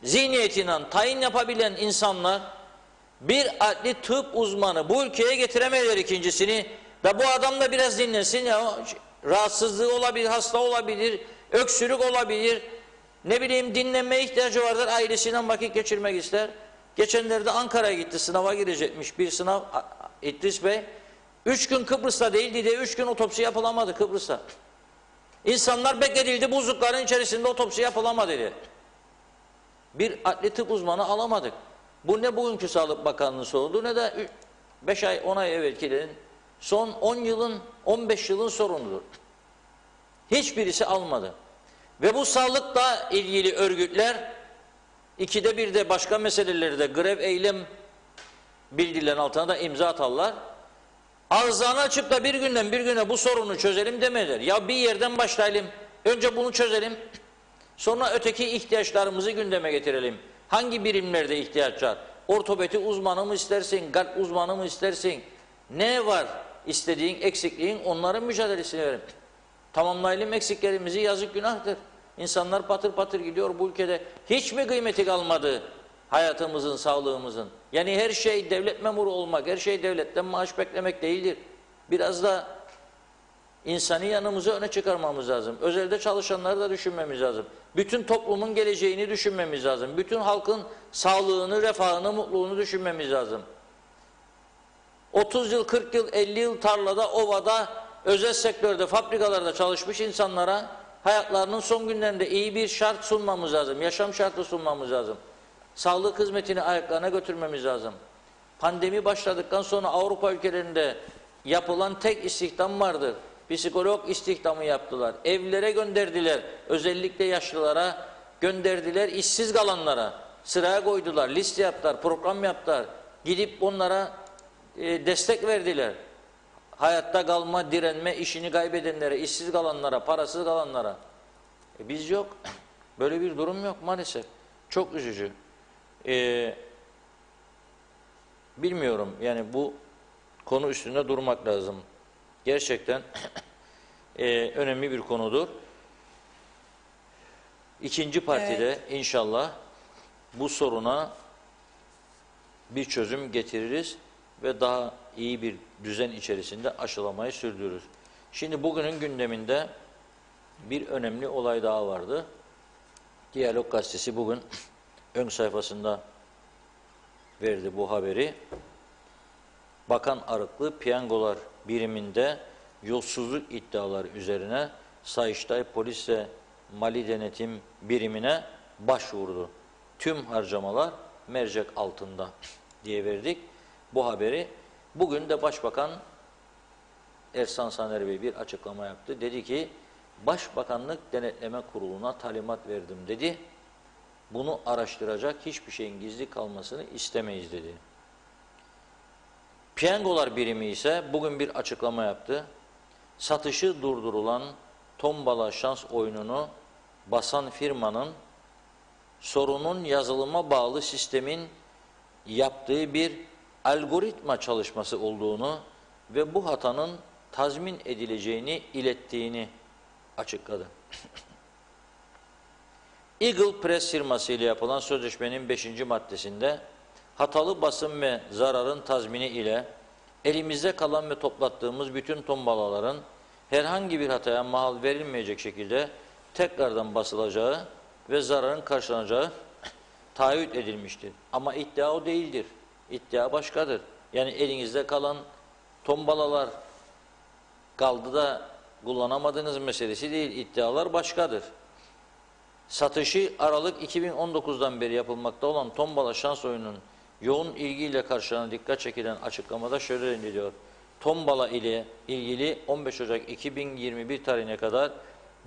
Zihniyetinden tayin yapabilen insanlar bir adli tıp uzmanı bu ülkeye getiremediler ikincisini. Ve bu adam da biraz dinlensin ya. Rahatsızlığı olabilir, hasta olabilir, öksürük olabilir. Ne bileyim, dinlenmeye ihtiyacı vardır. Ailesiyle vakit geçirmek ister. Geçenlerde Ankara'ya gitti, sınava girecekmiş bir sınav. İdris Bey 3 gün Kıbrıs'ta değildi diye 3 gün otopsi yapılamadı Kıbrıs'ta. İnsanlar bekledildi, buzlukların içerisinde otopsi yapılamadı diye. Bir adli tıp uzmanı alamadık. Bu ne bugünkü Sağlık Bakanlığı'nın sorunu, ne de 5 ay 10 ay evvelkilerin, son 10 yılın 15 yılın sorunudur. Hiçbirisi almadı. Ve bu sağlıkla ilgili örgütler 2'de 1'de başka meseleleri de grev, eylem bildirilen altına da imza atarlar. Ağızlarını açıp da bir günden bir güne bu sorunu çözelim demediler. Ya bir yerden başlayalım. Önce bunu çözelim. Sonra öteki ihtiyaçlarımızı gündeme getirelim. Hangi birimlerde ihtiyaç var? Ortopedi uzmanı mı istersin? Kalp uzmanı mı istersin? Ne var istediğin, eksikliğin, onların mücadelesini verin. Tamamlayalım eksiklerimizi, yazık günahtır. İnsanlar patır patır gidiyor bu ülkede. Hiç mi kıymeti kalmadı hayatımızın, sağlığımızın? Yani her şey devlet memuru olmak, her şey devletten maaş beklemek değildir. Biraz da insani yanımızı öne çıkarmamız lazım. Özelde çalışanları da düşünmemiz lazım. Bütün toplumun geleceğini düşünmemiz lazım. Bütün halkın sağlığını, refahını, mutluluğunu düşünmemiz lazım. 30 yıl, 40 yıl, 50 yıl tarlada, ovada, özel sektörde, fabrikalarda çalışmış insanlara hayatlarının son günlerinde iyi bir şart sunmamız lazım. Yaşam şartı sunmamız lazım. Sağlık hizmetini ayaklarına götürmemiz lazım. Pandemi başladıktan sonra Avrupa ülkelerinde yapılan tek istihdam vardır. Psikolog istihdamı yaptılar. Evlere gönderdiler. Özellikle yaşlılara gönderdiler. İşsiz kalanlara sıraya koydular. Liste yaptılar. Program yaptılar. Gidip onlara destek verdiler. Hayatta kalma, direnme, işini kaybedenlere, işsiz kalanlara, parasız kalanlara. Biz yok. Böyle bir durum yok maalesef. Çok üzücü. Bilmiyorum, yani bu konu üstünde durmak lazım. Gerçekten önemli bir konudur. İkinci partide inşallah bu soruna bir çözüm getiririz ve daha iyi bir düzen içerisinde aşılamayı sürdürürüz. Şimdi bugünün gündeminde bir önemli olay daha vardı. Diyalog Gazetesi bugün ön sayfasında verdi bu haberi. Bakan Arıklı piyangolar biriminde yolsuzluk iddiaları üzerine Sayıştay Polis ve Mali Denetim Birimine başvurdu. Tüm harcamalar mercek altında diye verdik bu haberi. Bugün de Başbakan Ersan Saner Bey bir açıklama yaptı. Dedi ki Başbakanlık Denetleme Kurulu'na talimat verdim dedi. Bunu araştıracak, hiçbir şeyin gizli kalmasını istemeyiz dedi. Piyangolar birimi ise bugün bir açıklama yaptı. Satışı durdurulan tombala şans oyununu basan firmanın sorunun yazılıma bağlı sistemin yaptığı bir algoritma çalışması olduğunu ve bu hatanın tazmin edileceğini ilettiğini açıkladı. Eagle Press firması ile yapılan sözleşmenin 5. maddesinde hatalı basım ve zararın tazmini ile elimizde kalan ve toplattığımız bütün tombalaların herhangi bir hataya mahal verilmeyecek şekilde tekrardan basılacağı ve zararın karşılanacağı taahhüt edilmiştir. Ama iddia o değildir. İddia başkadır. Yani elinizde kalan tombalalar kaldı da kullanamadığınız meselesi değil. İddialar başkadır. Satışı Aralık 2019'dan beri yapılmakta olan tombala şans oyununun yoğun ilgiyle karşılanan dikkat çekilen açıklamada şöyle deniliyor. Tombala ile ilgili 15 Ocak 2021 tarihine kadar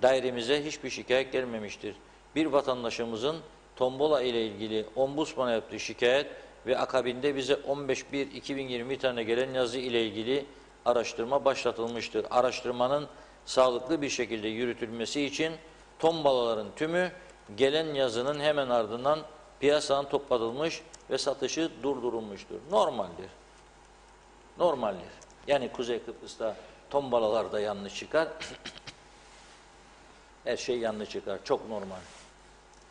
dairemize hiçbir şikayet gelmemiştir. Bir vatandaşımızın tombola ile ilgili ombudsmana yaptığı şikayet ve akabinde bize 15.1.2020 tarihine gelen yazı ile ilgili araştırma başlatılmıştır. Araştırmanın sağlıklı bir şekilde yürütülmesi için tombalaların tümü gelen yazının hemen ardından piyasadan toplatılmış ve satışı durdurulmuştur. Normaldir. Normaldir. Yani Kuzey Kıbrıs'ta tombalalarda yanlış çıkar. Her şey yanlış çıkar. Çok normal.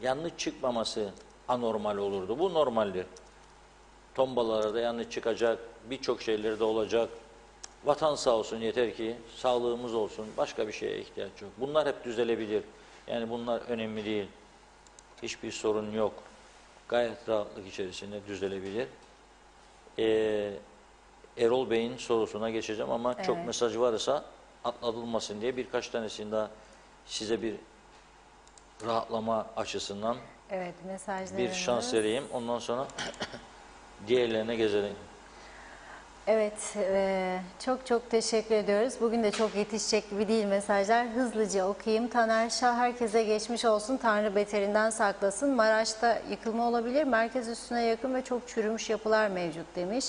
Yanlış çıkmaması anormal olurdu. Bu normaldir. Tombalalarda yanlış çıkacak, birçok şeylerde olacak. Vatan sağ olsun, yeter ki sağlığımız olsun. Başka bir şeye ihtiyaç yok. Bunlar hep düzelebilir. Yani bunlar önemli değil. Hiçbir sorun yok. Gayet rahatlık içerisinde düzelebilir. Erol Bey'in sorusuna geçeceğim ama çok mesaj varsa atlatılmasın diye birkaç tanesini daha size bir rahatlama açısından bir şans vereyim. Ondan sonra diğerlerine gezelim. Evet, çok teşekkür ediyoruz. Bugün de çok yetişecek gibi değil mesajlar. Hızlıca okuyayım. Taner Şah, herkese geçmiş olsun. Tanrı beterinden saklasın. Maraş'ta yıkılma olabilir. Merkez üstüne yakın ve çok çürümüş yapılar mevcut demiş.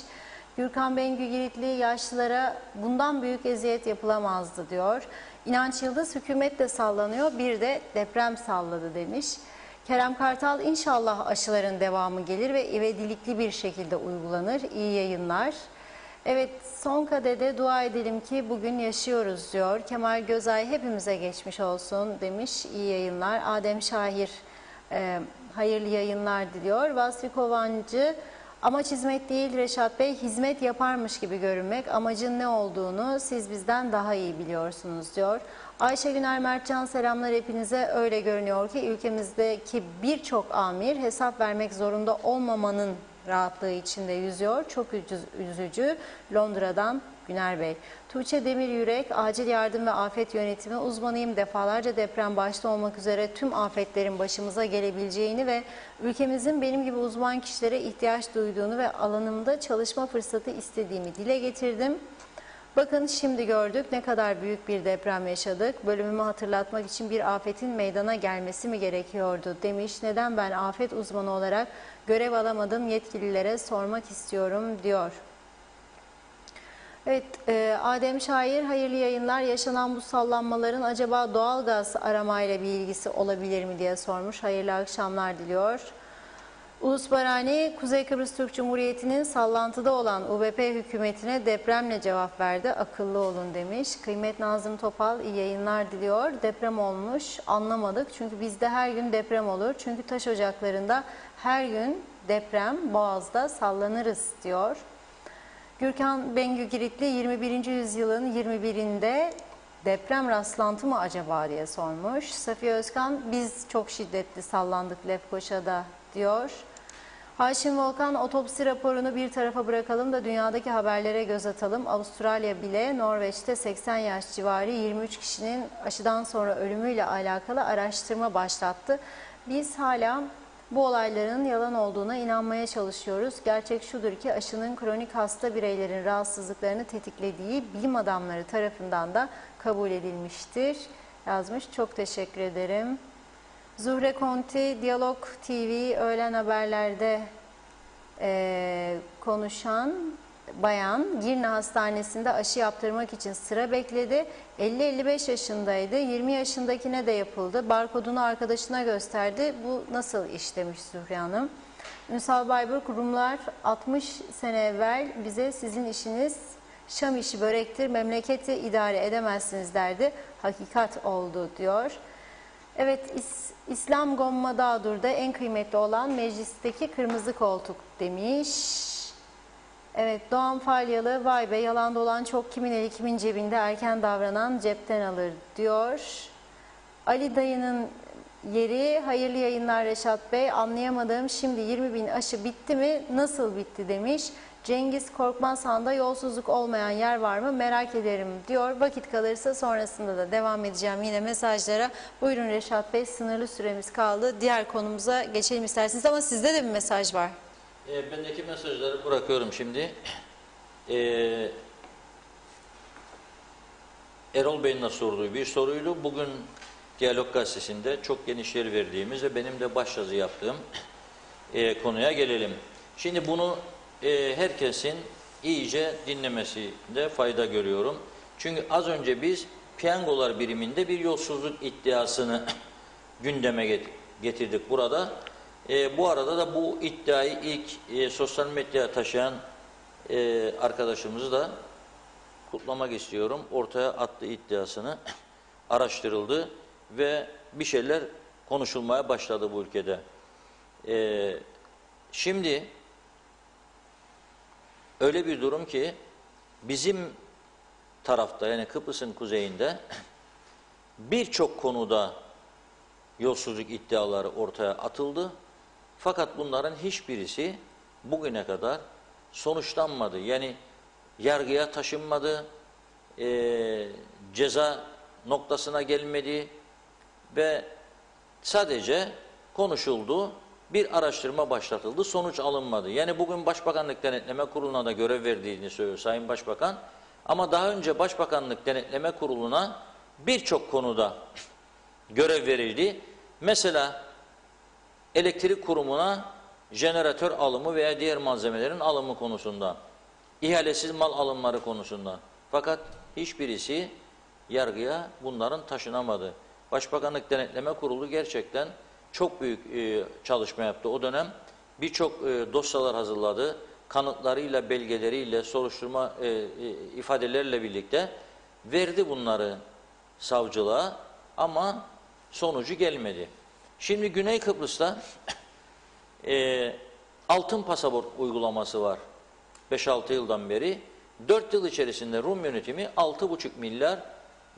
Gürkan Bengü Giritli, yaşlılara bundan büyük eziyet yapılamazdı diyor. İnanç Yıldız, hükümet de sallanıyor, bir de deprem salladı demiş. Kerem Kartal, inşallah aşıların devamı gelir ve ivedilikli bir şekilde uygulanır. İyi yayınlar. Evet, son kadede dua edelim ki bugün yaşıyoruz diyor. Kemal Gözay, hepimize geçmiş olsun demiş. İyi yayınlar. Adem Şahir, hayırlı yayınlar diliyor. Vasfi Kovancı, amaç hizmet değil Reşat Bey, hizmet yaparmış gibi görünmek. Amacın ne olduğunu siz bizden daha iyi biliyorsunuz diyor. Ayşe Güner Mertcan, selamlar hepinize. Öyle görünüyor ki ülkemizdeki birçok amir hesap vermek zorunda olmamanın rahatlığı içinde yüzüyor. Çok üzücü. Londra'dan Güner Bey. Tuğçe Demir Yürek, acil yardım ve afet yönetimi uzmanıyım. Defalarca deprem başta olmak üzere tüm afetlerin başımıza gelebileceğini ve ülkemizin benim gibi uzman kişilere ihtiyaç duyduğunu ve alanımda çalışma fırsatı istediğimi dile getirdim. Bakın şimdi gördük ne kadar büyük bir deprem yaşadık. Bölümümü hatırlatmak için bir afetin meydana gelmesi mi gerekiyordu demiş. Neden ben afet uzmanı olarak görev alamadım, yetkililere sormak istiyorum diyor. Evet, Adem Şair, hayırlı yayınlar. Yaşanan bu sallanmaların acaba doğalgaz aramayla bir ilgisi olabilir mi diye sormuş. Hayırlı akşamlar diliyor. Ulus Barani, Kuzey Kıbrıs Türk Cumhuriyeti'nin sallantıda olan UBP hükümetine depremle cevap verdi. Akıllı olun demiş. Kıymet Nazım Topal, iyi yayınlar diliyor. Deprem olmuş, anlamadık. Çünkü bizde her gün deprem olur. Çünkü taş ocaklarında her gün deprem, Boğaz'da sallanırız diyor. Gürkan Bengü Giritli, 21. yüzyılın 21'inde deprem rastlantı mı acaba diye sormuş. Safiye Özkan, biz çok şiddetli sallandık Lefkoşa'da diyor. Haşim Volkan, otopsi raporunu bir tarafa bırakalım da dünyadaki haberlere göz atalım. Avustralya bile Norveç'te 80 yaş civarı 23 kişinin aşıdan sonra ölümüyle alakalı araştırma başlattı. Biz hala bu olayların yalan olduğuna inanmaya çalışıyoruz. Gerçek şudur ki aşının kronik hasta bireylerin rahatsızlıklarını tetiklediği bilim adamları tarafından da kabul edilmiştir yazmış. Çok teşekkür ederim. Zuhre Konti, Diyalog TV öğlen haberlerde konuşan bayan Girne Hastanesi'nde aşı yaptırmak için sıra bekledi. 50-55 yaşındaydı. 20 yaşındakine de yapıldı. Barkodunu arkadaşına gösterdi. Bu nasıl iş demiş Zühre Hanım. Ünsal Baybur, Rumlar 60 sene evvel bize sizin işiniz Şam işi börektir, memleketi idare edemezsiniz derdi. Hakikat oldu diyor. Evet, İslam Gomma Dağdur'da en kıymetli olan meclisteki kırmızı koltuk demiş. Evet, Doğan Falyalı, vay be yalan dolan çok, kimin eli kimin cebinde, erken davranan cepten alır diyor. Ali dayının yeri, hayırlı yayınlar Reşat Bey, anlayamadım şimdi 20.000 aşı bitti mi, nasıl bitti demiş. Cengiz Korkmaz Han'da yolsuzluk olmayan yer var mı merak ederim diyor. Vakit kalırsa sonrasında da devam edeceğim yine mesajlara. Buyurun Reşat Bey, sınırlı süremiz kaldı. Diğer konumuza geçelim isterseniz ama sizde de bir mesaj var. Bendeki mesajları bırakıyorum şimdi. Erol Bey'in de sorduğu bir soruydu. Bugün Diyalog Gazetesi'nde çok geniş yer verdiğimiz ve benim de başyazı yaptığım konuya gelelim. Şimdi bunu herkesin iyice dinlemesinde fayda görüyorum. Çünkü az önce biz piyangolar biriminde bir yolsuzluk iddiasını gündeme getirdik burada. Bu arada da bu iddiayı ilk sosyal medyaya taşıyan arkadaşımızı da kutlamak istiyorum. Ortaya attığı iddiasını araştırıldı ve bir şeyler konuşulmaya başladı bu ülkede. Şimdi öyle bir durum ki bizim tarafta, yani Kıbrıs'ın kuzeyinde birçok konuda yolsuzluk iddiaları ortaya atıldı. Fakat bunların hiçbirisi bugüne kadar sonuçlanmadı. Yani yargıya taşınmadı, ceza noktasına gelmedi ve sadece konuşuldu, bir araştırma başlatıldı, sonuç alınmadı. Yani bugün Başbakanlık Denetleme Kurulu'na da görev verdiğini söylüyor Sayın Başbakan. Ama daha önce Başbakanlık Denetleme Kurulu'na birçok konuda görev verildi. Mesela elektrik kurumuna jeneratör alımı veya diğer malzemelerin alımı konusunda, ihalesiz mal alımları konusunda. Fakat hiçbirisi yargıya bunların taşınamadı. Başbakanlık Denetleme Kurulu gerçekten çok büyük çalışma yaptı. O dönem birçok dosyalar hazırladı. Kanıtlarıyla, belgeleriyle, soruşturma ifadelerle birlikte verdi bunları savcılığa ama sonucu gelmedi. Şimdi Güney Kıbrıs'ta altın pasaport uygulaması var 5-6 yıldan beri. 4 yıl içerisinde Rum yönetimi 6,5 milyar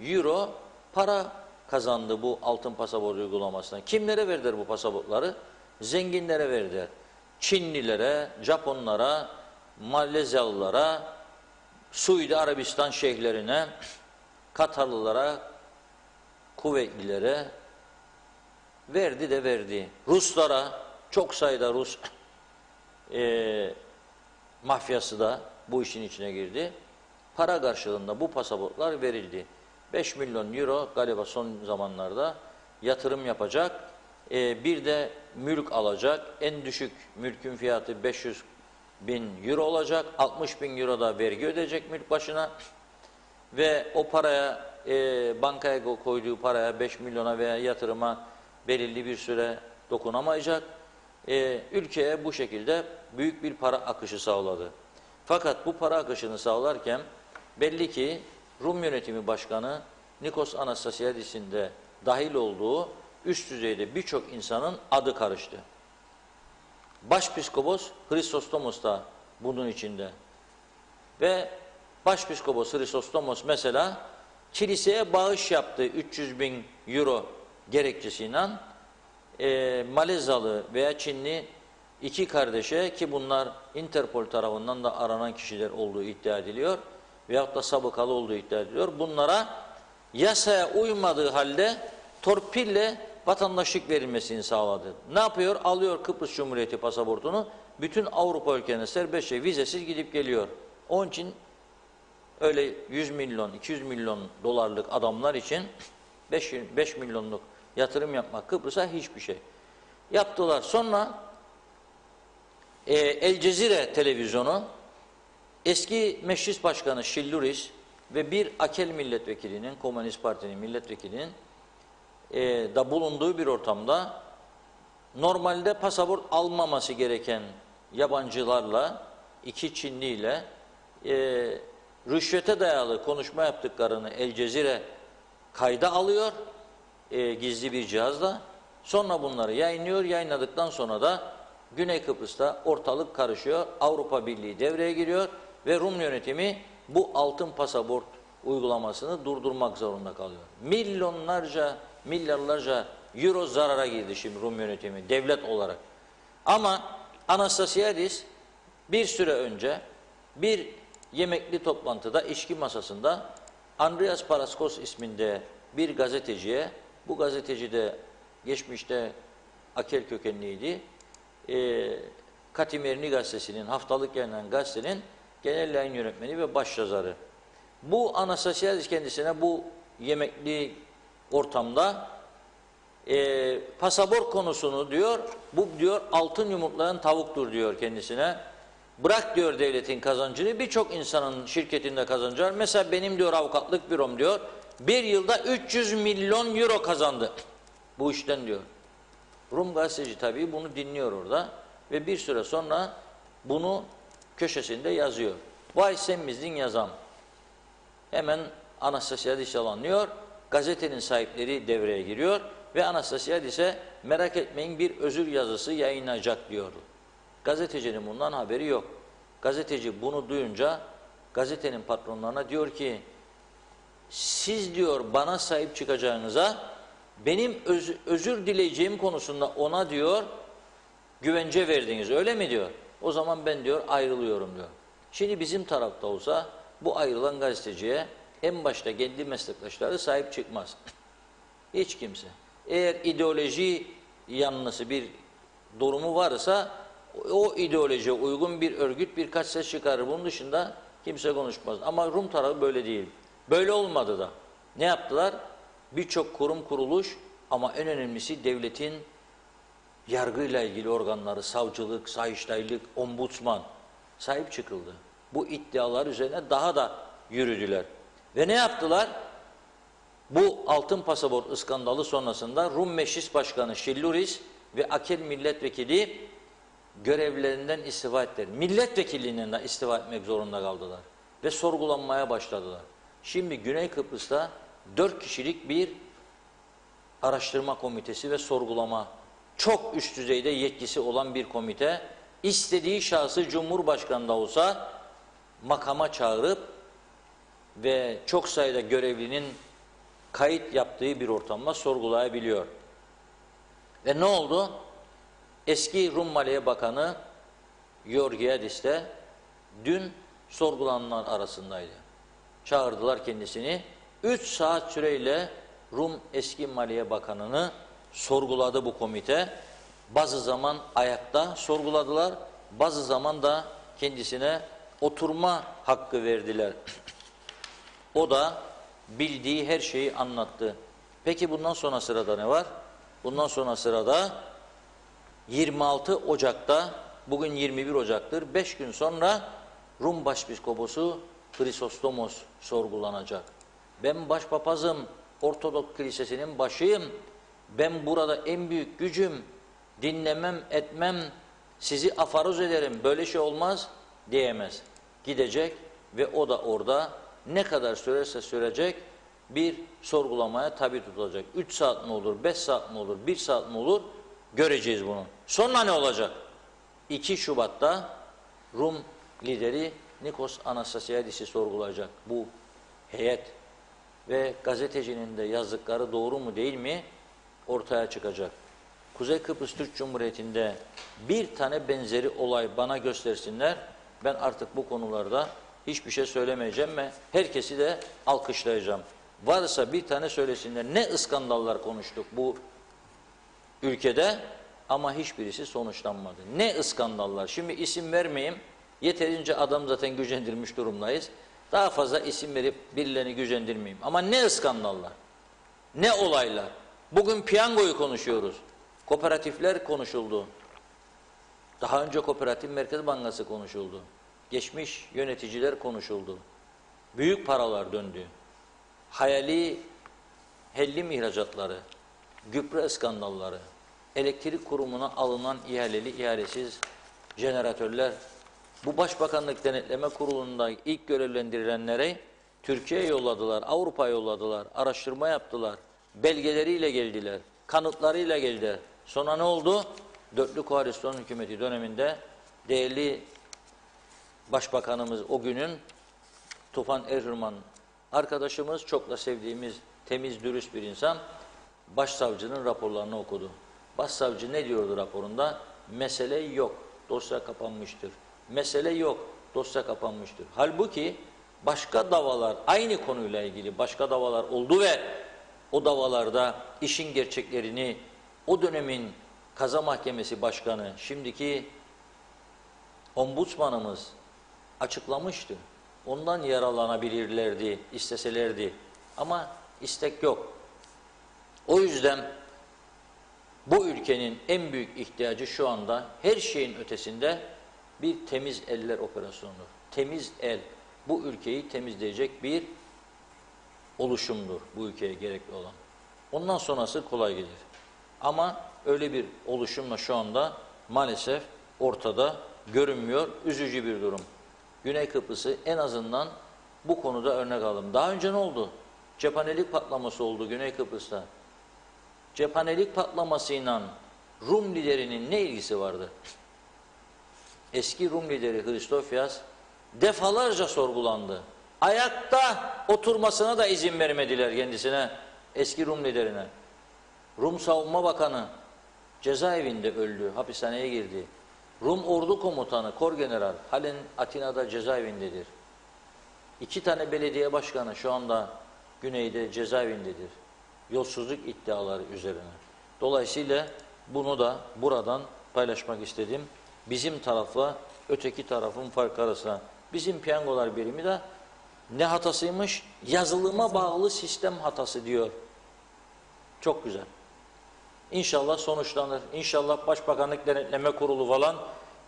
euro para kazandı bu altın pasaport uygulamasına. Kimlere verdiler bu pasaportları? Zenginlere verdiler. Çinlilere, Japonlara, Malezyalılara, Suudi Arabistan şeyhlerine, Katarlılara, Kuveytlilere verdi de verdi. Ruslara, çok sayıda Rus mafyası da bu işin içine girdi. Para karşılığında bu pasaportlar verildi. 5 milyon euro galiba son zamanlarda yatırım yapacak. Bir de mülk alacak. En düşük mülkün fiyatı 500 bin euro olacak. 60 bin euro da vergi ödeyecek mülk başına. Ve o paraya, bankaya koyduğu paraya, 5 milyona veya yatırıma belirli bir süre dokunamayacak. Ülkeye bu şekilde büyük bir para akışı sağladı. Fakat bu para akışını sağlarken belli ki Rum yönetimi başkanı Nikos Anastasiadis'in de dahil olduğu üst düzeyde birçok insanın adı karıştı. Başpiskopos Hristostomos da bunun içinde. Ve Başpiskopos Hristostomos mesela kiliseye bağış yaptı 300 bin euro gerekçesiyle Malezyalı veya Çinli iki kardeşe, ki bunlar Interpol tarafından da aranan kişiler olduğu iddia ediliyor veyahut da sabıkalı olduğu iddia ediliyor. Bunlara yasaya uymadığı halde torpille vatandaşlık verilmesini sağladı. Ne yapıyor? Alıyor Kıbrıs Cumhuriyeti pasaportunu, bütün Avrupa ülkelerine serbestçe vizesiz gidip geliyor. Onun için öyle 100 milyon, 200 milyon dolarlık adamlar için 5 milyonluk yatırım yapmak Kıbrıs'a hiçbir şey. Yaptılar. Sonra El Cezire televizyonu Eski Meclis Başkanı Şilluris ve bir Akel milletvekilinin, Komünist Parti'nin milletvekilinin da bulunduğu bir ortamda normalde pasaport almaması gereken yabancılarla, iki Çinliyle rüşvete dayalı konuşma yaptıklarını El Cezire kayda alıyor gizli bir cihazla. Sonra bunları yayınlıyor. Yayınladıktan sonra da Güney Kıbrıs'ta ortalık karışıyor. Avrupa Birliği devreye giriyor ve Rum yönetimi bu altın pasaport uygulamasını durdurmak zorunda kalıyor. Milyarlarca euro zarara girdi şimdi Rum yönetimi devlet olarak. Ama Anastasiadis bir süre önce bir yemekli toplantıda, içki masasında Andreas Paraskos isminde bir gazeteciye, bu gazeteci de geçmişte Akel kökenliydi, Katimerini gazetesinin, haftalık yayınlanan gazetenin genel yayın yönetmeni ve başyazarı. Bu Anastasiadis kendisine bu yemekli ortamda pasaport konusunu diyor, bu diyor altın yumurtlayan tavuktur diyor kendisine. Bırak diyor devletin kazancını, birçok insanın şirketinde kazancı var. Mesela benim diyor avukatlık bürom diyor, bir yılda 300 milyon euro kazandı bu işten diyor. Rum gazeteci tabii bunu dinliyor orada ve bir süre sonra bunu köşesinde yazıyor. Vay sen mizdin yazam. Hemen Anastasiadis yalanlıyor. Gazetenin sahipleri devreye giriyor ve Anastasiadis'e merak etmeyin bir özür yazısı yayınlayacak diyor. Gazetecinin bundan haberi yok. Gazeteci bunu duyunca gazetenin patronlarına diyor ki siz diyor bana sahip çıkacağınıza benim özür dileyeceğim konusunda ona diyor güvence verdiniz öyle mi diyor. O zaman ben diyor ayrılıyorum diyor. Şimdi bizim tarafta olsa bu ayrılan gazeteciye en başta kendi meslektaşları sahip çıkmaz. Hiç kimse. Eğer ideoloji yanlısı bir durumu varsa o ideolojiye uygun bir örgüt birkaç ses çıkarır. Bunun dışında kimse konuşmaz. Ama Rum tarafı böyle değil. Böyle olmadı da. Ne yaptılar? Birçok kurum kuruluş ama en önemlisi devletin yargıyla ilgili organları, savcılık, sayıştaylık, ombudsman sahip çıkıldı. Bu iddialar üzerine daha da yürüdüler. Ve ne yaptılar? Bu altın pasaport iskandalı sonrasında Rum Meclis Başkanı Şilluris ve Akel milletvekili görevlerinden istifa ettiler. Milletvekilliğinden de istifa etmek zorunda kaldılar. Ve sorgulanmaya başladılar. Şimdi Güney Kıbrıs'ta 4 kişilik bir araştırma komitesi ve sorgulama, çok üst düzeyde yetkisi olan bir komite, istediği şahsı Cumhurbaşkanı da olsa makama çağırıp ve çok sayıda görevlinin kayıt yaptığı bir ortamda sorgulayabiliyor. Ve ne oldu? Eski Rum Maliye Bakanı Georgiadis de dün sorgulananlar arasındaydı. Çağırdılar kendisini. 3 saat süreyle Rum eski Maliye Bakanı'nı sorguladı bu komite. Bazı zaman ayakta sorguladılar, bazı zaman da kendisine oturma hakkı verdiler. O da bildiği her şeyi anlattı. Peki bundan sonra sırada ne var? Bundan sonra sırada 26 Ocak'ta, bugün 21 Ocak'tır, 5 gün sonra Rum Başpiskoposu Chrysostomos sorgulanacak. Ben başpapazım, Ortodok Kilisesi'nin başıyım, ben burada en büyük gücüm, dinlemem etmem, sizi afaroz ederim, böyle şey olmaz diyemez. Gidecek ve o da orada ne kadar sürerse sürecek bir sorgulamaya tabi tutulacak. 3 saat mi olur, 5 saat mi olur, 1 saat mi olur göreceğiz bunu. Sonra ne olacak? 2 Şubat'ta Rum lideri Nikos Anastasiadis'i sorgulayacak bu heyet ve gazetecinin de yazdıkları doğru mu değil mi ortaya çıkacak. Kuzey Kıbrıs Türk Cumhuriyeti'nde bir tane benzeri olay bana göstersinler, ben artık bu konularda hiçbir şey söylemeyeceğim ve herkesi de alkışlayacağım. Varsa bir tane söylesinler. Ne iskandallar konuştuk bu ülkede ama hiçbirisi sonuçlanmadı. Ne iskandallar. Şimdi isim vermeyeyim. Yeterince adam zaten gücendirmiş durumdayız. Daha fazla isim verip birilerini gücendirmeyeyim. Ama ne iskandallar. Ne olaylar. Bugün piyangoyu konuşuyoruz. Kooperatifler konuşuldu. Daha önce Kooperatif Merkez Bankası konuşuldu. geçmiş yöneticiler konuşuldu. Büyük paralar döndü. Hayali hellim ihracatları, gübre skandalları, elektrik kurumuna alınan ihaleli ihalesiz jeneratörler, bu Başbakanlık Denetleme Kurulu'nda ilk görevlendirilenlere Türkiye'ye yolladılar, Avrupa'ya yolladılar, araştırma yaptılar, belgeleriyle geldiler, kanıtlarıyla geldiler. Sonra ne oldu? Dörtlü Koalisyon Hükümeti döneminde değerli Başbakanımız o günün Tufan Erhürman arkadaşımız, çok da sevdiğimiz temiz, dürüst bir insan, başsavcının raporlarını okudu. Başsavcı ne diyordu raporunda? Mesele yok, dosya kapanmıştır. Mesele yok, dosya kapanmıştır. Halbuki başka davalar, aynı konuyla ilgili başka davalar oldu ve o davalarda işin gerçeklerini o dönemin Kaza Mahkemesi Başkanı, şimdiki Ombudsmanımız açıklamıştı. Ondan yararlanabilirlerdi, isteselerdi. Ama istek yok. O yüzden bu ülkenin en büyük ihtiyacı şu anda her şeyin ötesinde bir temiz eller operasyonudur. Temiz el, bu ülkeyi temizleyecek bir oluşumdur bu ülkeye gerekli olan. Ondan sonrası kolay gelir. Ama öyle bir oluşumla şu anda maalesef ortada görünmüyor. Üzücü bir durum. Güney Kıbrıs'ı en azından bu konuda örnek alalım. Daha önce ne oldu? Cephanelik patlaması oldu Güney Kıbrıs'ta. Cephanelik patlamasıyla Rum liderinin ne ilgisi vardı? Eski Rum lideri Hristofyas defalarca sorgulandı. Ayakta oturmasına da izin vermediler kendisine, eski Rum liderine. Rum Savunma Bakanı cezaevinde öldü, hapishaneye girdi. Rum Ordu Komutanı, Korgeneral halen Atina'da cezaevindedir. 2 tane belediye başkanı şu anda güneyde cezaevindedir. Yolsuzluk iddiaları üzerine. Dolayısıyla bunu da buradan paylaşmak istedim. Bizim tarafla öteki tarafın farkı arasında. Bizim piyangolar birimi de ne hatasıymış? Yazılıma bağlı sistem hatası diyor. Çok güzel. İnşallah sonuçlanır. İnşallah Başbakanlık Denetleme Kurulu falan,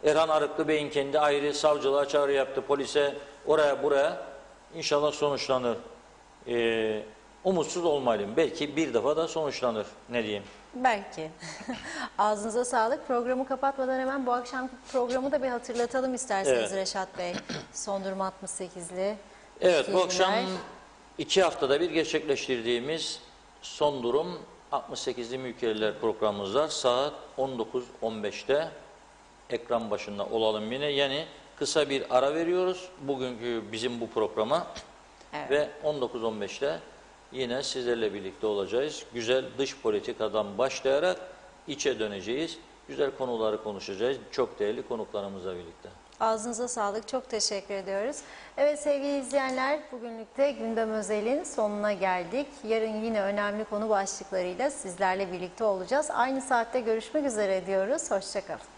Erhan Arıklı Bey'in kendi ayrı savcılığa çağrı yaptı, polise, oraya buraya. İnşallah sonuçlanır. Umutsuz olmayalım. Belki bir defa da sonuçlanır. Ne diyeyim? Belki. Ağzınıza sağlık. Programı kapatmadan hemen bu akşamki programı da bir hatırlatalım isterseniz Evet. Reşat Bey. Son durum 68'li. Evet, bu filmler. akşam 2 haftada bir gerçekleştirdiğimiz son durum 68'li Mülkiyeler programımız var. Saat 19.15'te ekran başında olalım yine. Yani kısa bir ara veriyoruz bugünkü bizim bu programa. Evet. Ve 19.15'te yine sizlerle birlikte olacağız. Güzel dış politikadan başlayarak içe döneceğiz. Güzel konuları konuşacağız. Çok değerli konuklarımızla birlikte. Ağzınıza sağlık. Çok teşekkür ediyoruz. Evet sevgili izleyenler, bugünlük de Gündem Özel'in sonuna geldik. Yarın yine önemli konu başlıklarıyla sizlerle birlikte olacağız. Aynı saatte görüşmek üzere diyoruz. Hoşça kalın.